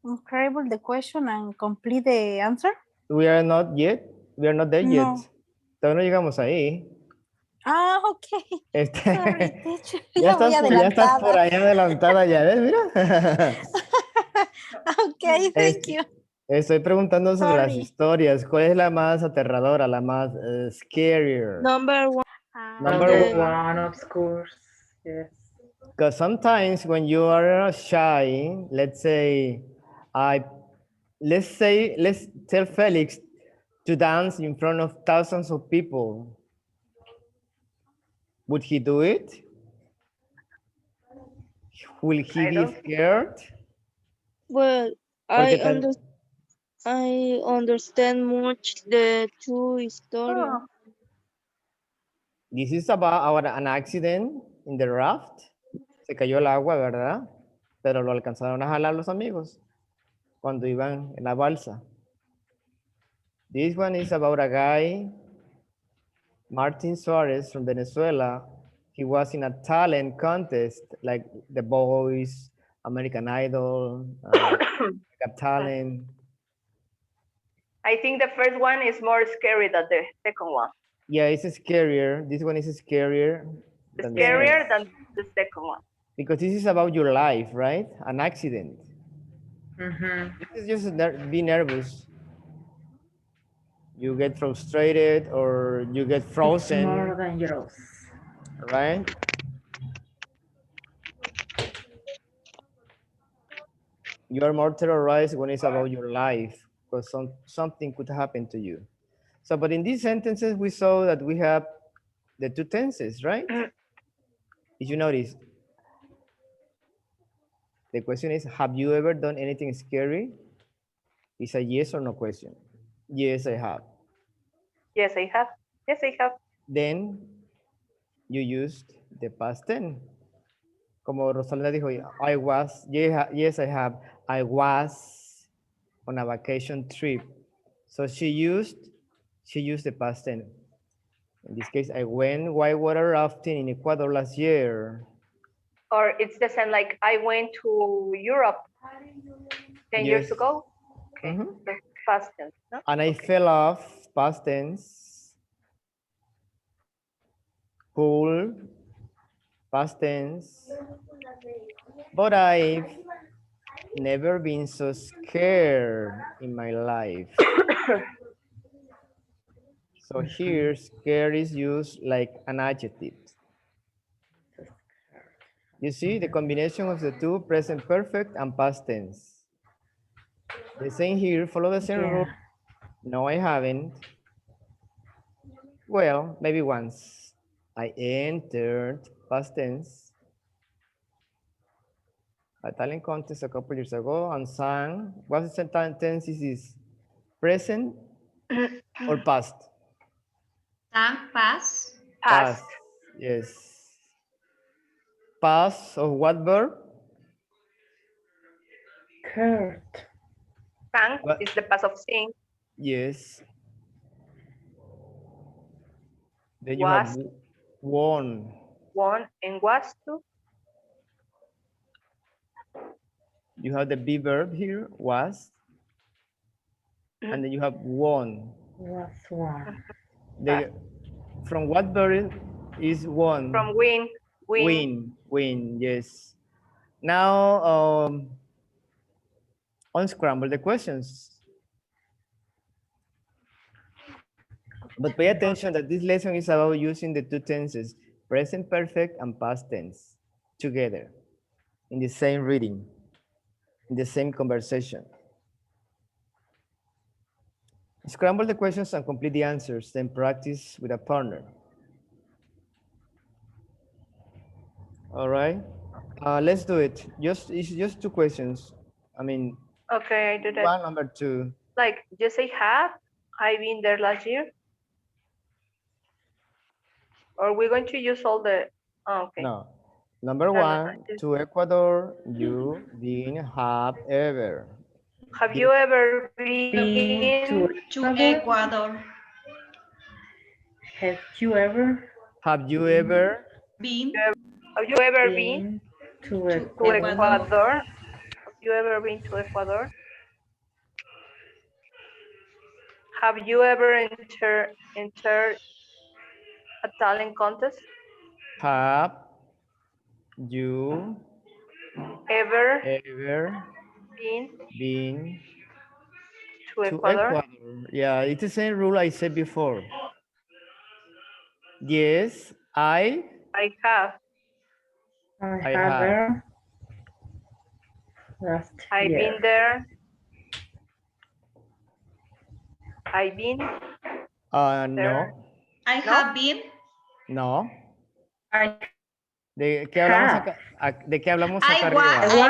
incredible the question and complete the answer. We are not yet. We are not there yet. No. Todavía no llegamos ahí. Ah, ok. Sorry, Este, teacher. ya Ya voy estás por adelantada. ahí adelantada ya, ¿ves? Mira. Ok, thank you. Estoy preguntando sobre las Sorry. historias. ¿Cuál es la más aterradora, la más scarier? Number one. Number the- one, of course. Yes. Because sometimes when you are shy, let's tell Felix to dance in front of thousands of people. Would he do it? Will he be scared? Well, Porque tal- I understand much the two story. This is about an accident in the raft. Se cayó el agua, ¿verdad? Pero lo alcanzaron a jalar los amigos cuando iban en la balsa. This one is about a guy, Martin Suarez from Venezuela. He was in a talent contest like The Voice, American Idol, Got Talent. I think the first one is more scary than the second one. Yeah, it's scarier. This one is scarier. It's Than the scarier first. than the second one. Because this is about your life, right? An accident. This is just be nervous. You get frustrated or you get frozen. It's more dangerous. Right? You are more terrorized when it's about your life because something could happen to you. So, but in these sentences, we saw that we have the two tenses, right? Did you notice? The question is, have you ever done anything scary? It's a yes or no question. Yes, I have. Yes, I have. Yes, I have. Then you used the past tense. Como Rosalina dijo, I was, yes, I have. I was on a vacation trip. So she used the past tense. In this case, I went whitewater rafting in Ecuador last year. Or it's the same like I went to Europe 10 years ago. Okay, the past tense. No? And I fell off, past tense. Pool, past tense. But I've never been so scared in my life. So here, scared is used like an adjective. You see the combination of the two, present perfect and past tense. The same here, follow the same rule. No, I haven't. Well, maybe once. I entered, past tense, a talent contest a couple years ago and sang. What's the tense is this? Present or past? Sang, past. Past. Yes. Past of what verb? Kurt. Sang is the past of sing. Yes. Then you Was. have won. Won and was to. You have the be verb here, was. And then you have won. Was one. From what verb is won? From win. Win, yes. Now, unscramble the questions. But pay attention that this lesson is about using the two tenses, present perfect and past tense, together in the same reading, in the same conversation. Scramble the questions and complete the answers, then practice with a partner. All right, let's do it. It's just two questions. I mean, Okay, I do that. one, number two. Like, just say have I been there last year? Or we're going to use all the, oh, okay. No. Number No, no, one, to Ecuador, you been have ever. Have you ever been To Ecuador. Have you ever Have you ever Been Have you ever been to to Ecuador? Ecuador? Have you ever been to Ecuador? Have you ever entered a talent contest? have you Ever ever been been to to Ecuador? Ecuador? Yeah, it's the same rule I said before. Yes, I have. I have. Last I've year. been there. I've been No, I have been. no. I ¿De qué hablamos have. acá? ¿De qué hablamos I acá was. arriba?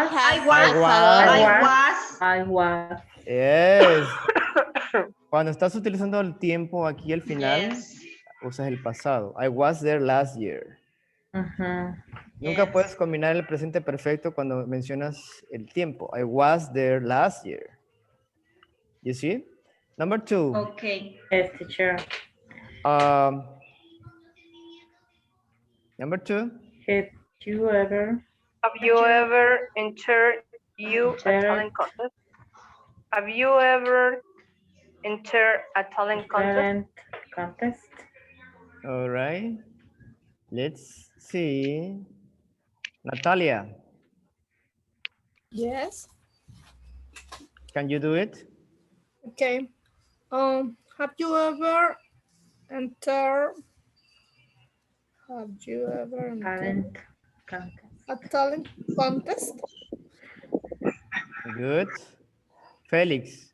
I was. Yes. Cuando estás utilizando el tiempo aquí al final, Yes. usas el pasado. I was there last year. Nunca Yes. puedes combinar el presente perfecto cuando mencionas el tiempo. I was there last year. You see? Number two. Okay. Yes, teacher. Number two. Have you ever entered a talent contest? Have you ever entered a talent contest? All right. Let's see. Natalia, Yes. can you do it? Okay. Have you ever entered? Have you ever entered a talent contest? Good. Felix.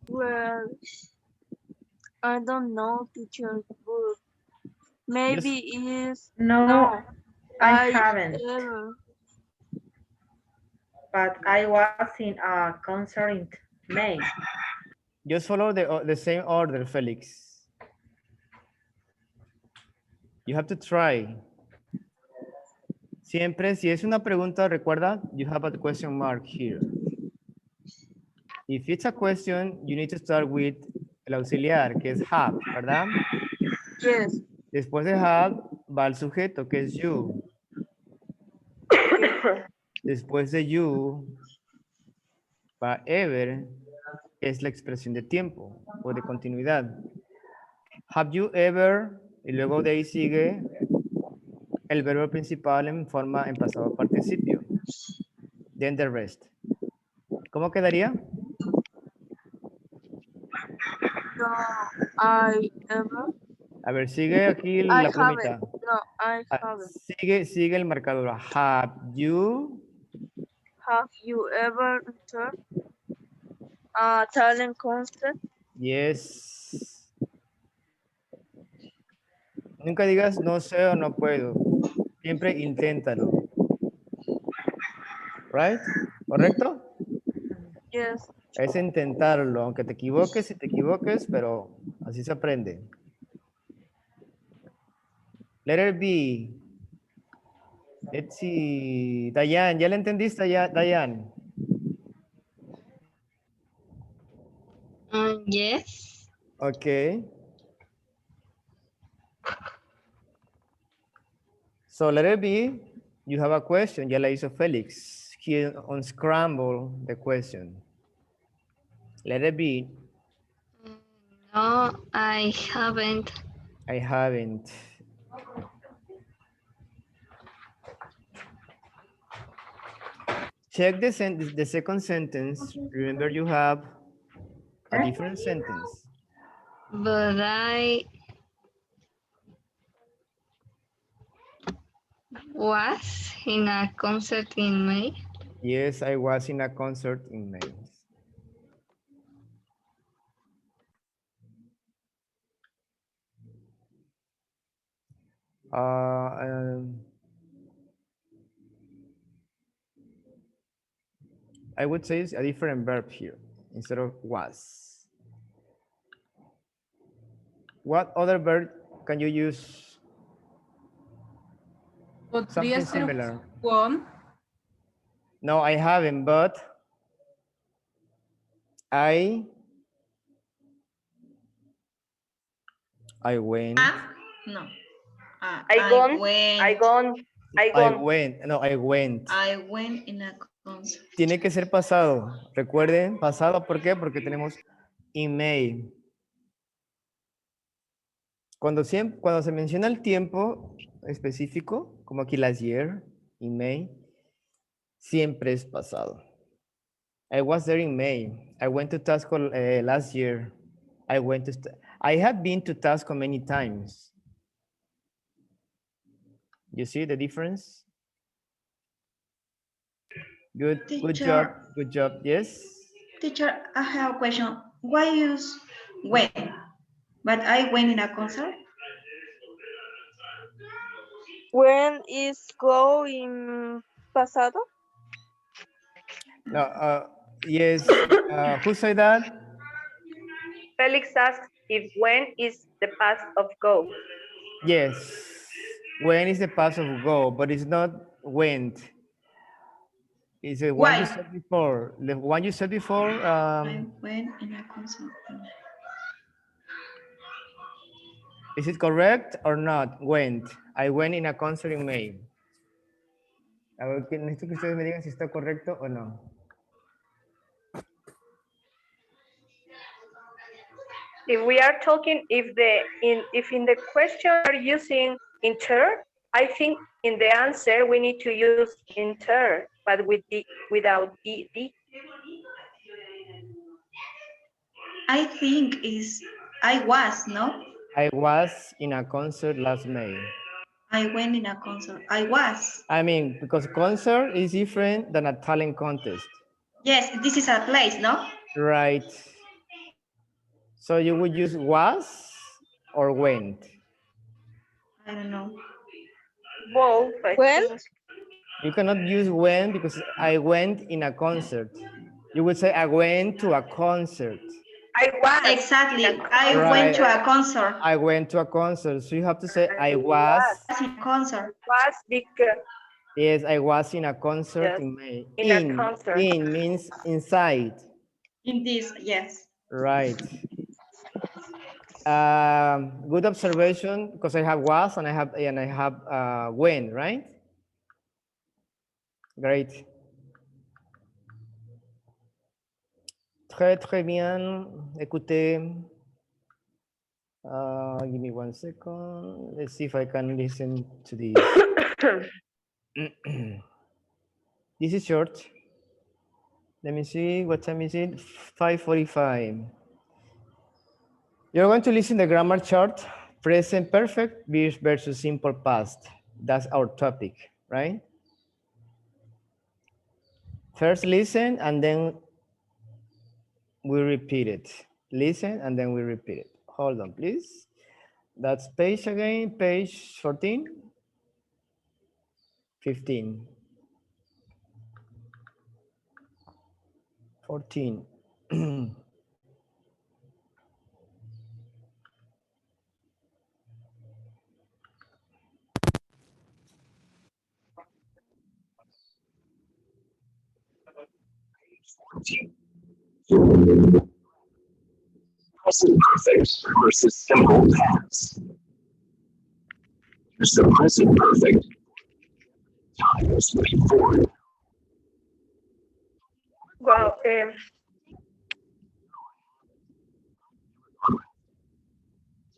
Well, I don't know, teacher, but maybe is No, I haven't. Ever. But I was in a concert in May. Just follow the same order, Felix. You have to try. Siempre, si es una pregunta, recuerda, you have a question mark here. If it's a question, you need to start with el auxiliar, que es have, ¿verdad? Yes. Después de have, va el sujeto, que es you. Después de you, va ever, que es la expresión de tiempo o de continuidad. Have you ever, y luego de ahí sigue el verbo principal en pasado participio. Then the rest. ¿Cómo quedaría? No, I ever. A ver, sigue aquí la plumita. No, I haven't. Sigue el marcador. Have you ever entered a talent contest? Yes. Nunca digas no sé o no puedo. Siempre inténtalo. Right? ¿Correcto? Yes. Es intentarlo, aunque te equivoques y te equivoques, pero así se aprende. Letter B. Let's see. Dayane, ¿ya le entendiste, Dayane? Yes. Okay. So letter B, you have a question. Ya la hizo Felix. He unscrambled the question. Letter B. No, I haven't. I haven't. Check the second sentence. Remember you have a different sentence. But I was in a concert in May. Yes, I was in a concert in May. I would say it's a different verb here instead of was. What other verb can you use? Podría Something ser similar. won. No, I haven't, but I went. No. I went. No, I went. I went in a concert. Tiene que ser pasado. Recuerden, pasado, ¿por qué? Porque tenemos in May. Cuando se menciona el tiempo específico, como aquí last year, in May, siempre es pasado. I was there in May. I went to Tasco last year. I have been to Tasco many times. You see the difference? Good job. Yes? Teacher, I have a question. Why use when? But I went in a concert? When is go in pasado? No, yes. Who said that? Felix asks if when is the past of go. Yes. When is the past of go, but it's not went. It's the one you said before. The one you said before. I went in a concert. Is it correct or not? Went. I went in a concert in May. A ver, necesito que ustedes me digan si está correcto o no. If we are talking, if in the question are using inter, I think in the answer we need to use inter, but without the. I think I was, no? I was in a concert last May. I went in a concert. I was. I mean, because concert is different than a talent contest. Yes, this is a place, no? Right. So you would use was or went? I don't know. Both. When? You cannot use when because I went in a concert. You would say I went to a concert. I was. Exactly. I went to a concert. I went to a concert. So you have to say I was in a concert. Was because. Yes, I was in a concert in May. In a concert. In means inside. In this, yes. Right. Good observation because I have was and I have when, right? Great. Très bien. Écoutez. Give me 1 second. Let's see if I can listen to this. This is short. Let me see. What time is it? 5:45. You're going to listen to the grammar chart. Present perfect versus simple past. That's our topic, right? First listen and then we repeat it. Listen and then we repeat it. Hold on, please. That's page again, page 14, 15, 14. Present perfect versus simple past. Use the present perfect. Time is moving forward. Well,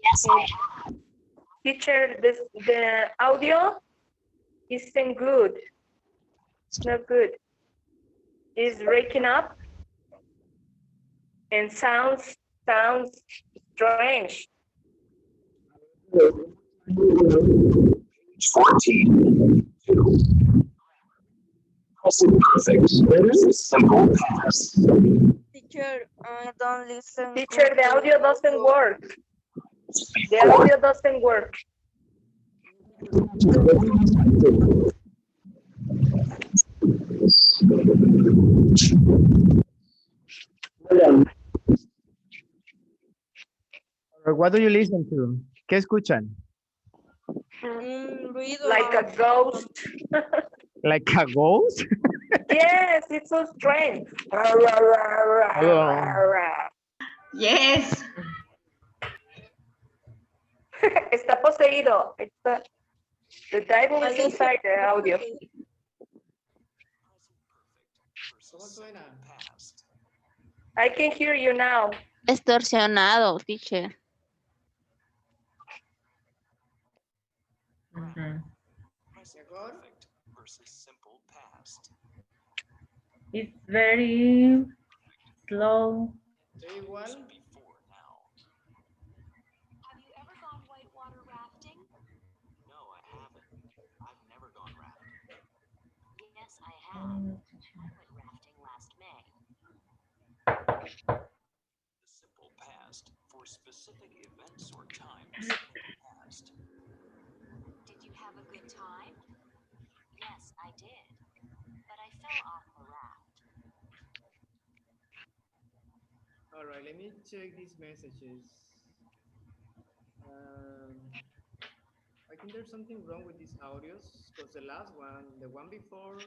Yes, I have. teacher, the audio isn't good. It's not good. It's breaking up. and sounds strange. 14. Present perfect. This is simple past. Teacher, I don't listen. Teacher, the audio doesn't work. The audio doesn't work. Or what do you listen to? ¿Qué escuchan? Ruido. Like a ghost. Like a ghost? Yes, it's so strange. Yes. Está poseído. The devil is inside the audio. I can hear you now. Extorsionado, teacher. It's very slow. For specific events or times in the past. Did you have a good time? Yes, I did. But I fell off the raft. All right, let me check these messages. I think there's something wrong with these audios because the last one, the one before.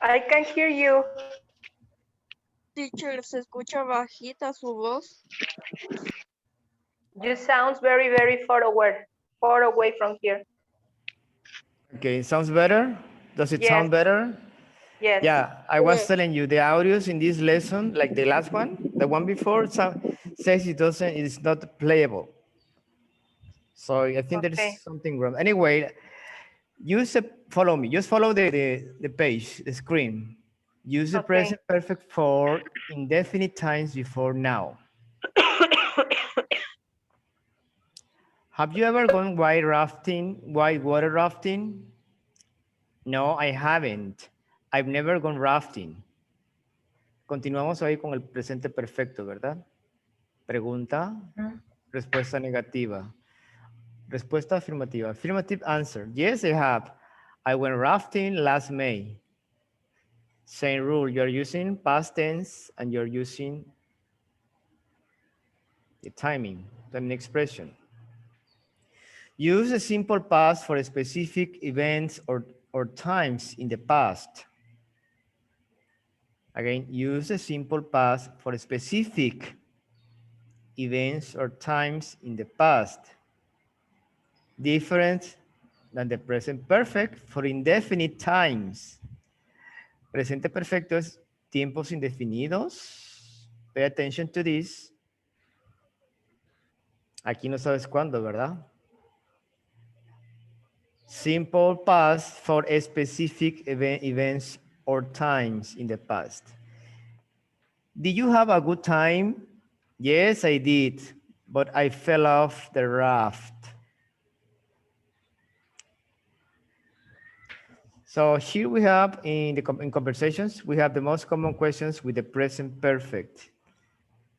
I can hear you. Teacher, se escucha bajita su voz. You sound very, very far away from here. Okay, sounds better? Does it Yes. sound better? Yes. Yeah, I was telling you the audios in this lesson, like the last one, the one before, says it's not playable. So I think there's something wrong. Anyway, follow me. Just follow the page, the screen. Use the present perfect for indefinite times before now. Have you ever gone white water rafting? No, I haven't. I've never gone rafting. Continuamos hoy con el presente perfecto, ¿verdad? Pregunta, respuesta negativa. Respuesta afirmativa. Affirmative answer. Yes, I have. I went rafting last May. Same rule. You're using past tense and you're using the timing, the expression. Use a simple past for specific events or times in the past. Again, use a simple past for specific events or times in the past. Different than the present perfect for indefinite times. Presente perfecto es tiempos indefinidos. Pay attention to this. Aquí no sabes cuándo, ¿verdad? Simple past for a specific events or times in the past. Did you have a good time? Yes, I did, but I fell off the raft. So here we have in conversations, we have the most common questions with the present perfect.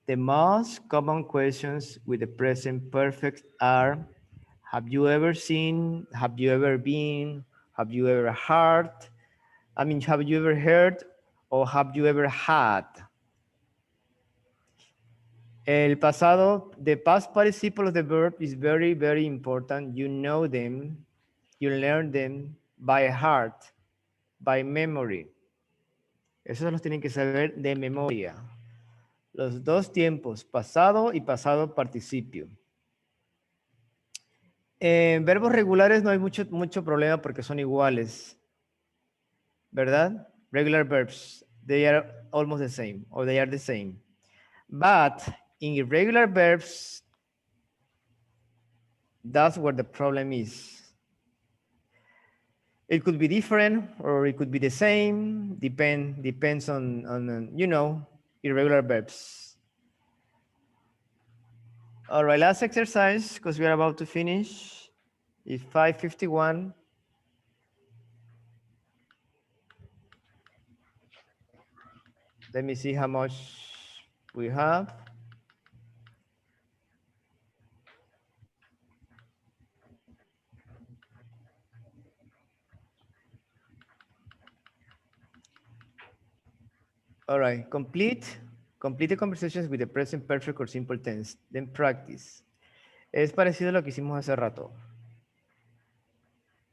The most common questions with the present perfect are, have you ever seen? Have you ever been? Have you ever heard? Have you ever heard or have you ever had? El pasado, the past participle of the verb is very, very important. You know them, you learn them by heart, by memory. Esos los tienen que saber de memoria. Los dos tiempos, pasado y pasado participio. En verbos regulares no hay mucho problema porque son iguales, ¿verdad? Regular verbs, they are almost the same, or they are the same. But in irregular verbs, that's where the problem is. It could be different or it could be the same, depends on irregular verbs. All right, last exercise, because we are about to finish, is 551. Let me see how much we have. All right, complete the conversations with the present perfect or simple tense, then practice. Es parecido a lo que hicimos hace rato.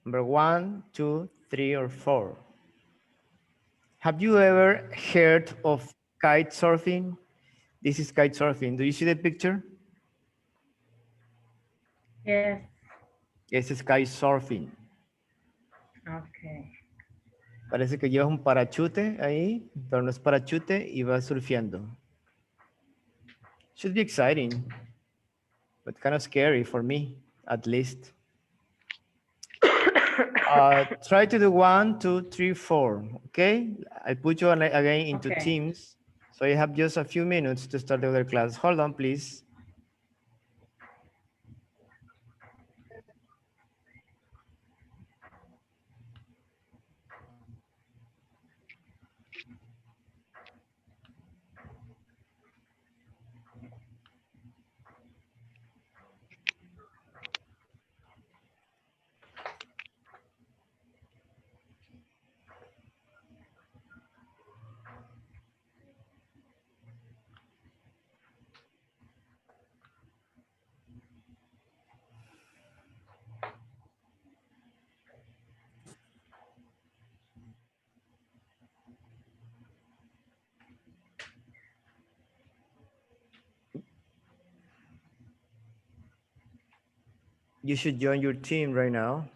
Number 1, 2, 3, or 4. Have you ever heard of kite surfing? This is kite surfing. Do you see the picture? Yes. Ese es kite surfing. Okay. Parece que llevas un parachute ahí, pero no es parachute y vas surfeando. Should be exciting, but kind of scary for me, at least. Try to do 1, 2, 3, 4. Okay, I put you again into Okay. teams, so you have just a few minutes to start the other class. Hold on, please. You should join your team right now.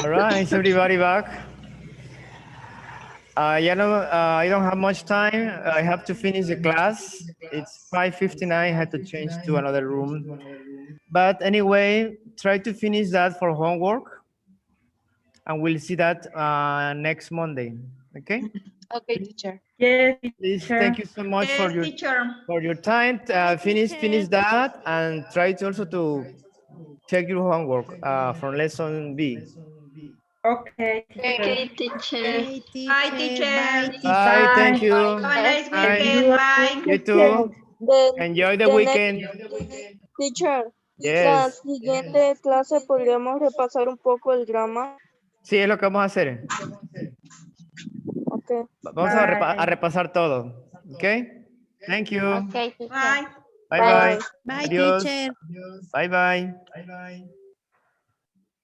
All right, is everybody back? I don't have much time. I have to finish the class. It's 5:59. I had to change to another room. But anyway, try to finish that for homework. And we'll see that next Monday. Okay? Okay, teacher. Yes, Please, teacher. thank you so much Yes, teacher. for your time. Finish that and try to also to check your homework from lesson B. Okay, teacher. Okay, teacher. Okay, teacher. Bye, teacher. Bye, teacher. Bye. Thank you. Have a nice Bye. weekend. Bye. You too. Enjoy the weekend. Teacher, la Yes. siguiente clase podríamos repasar un poco el drama. Sí, es lo que vamos a hacer. Okay. Vamos a repasar todo. Okay? Thank you. Okay, teacher. Bye. Bye bye. Bye, Adiós. teacher. Bye bye.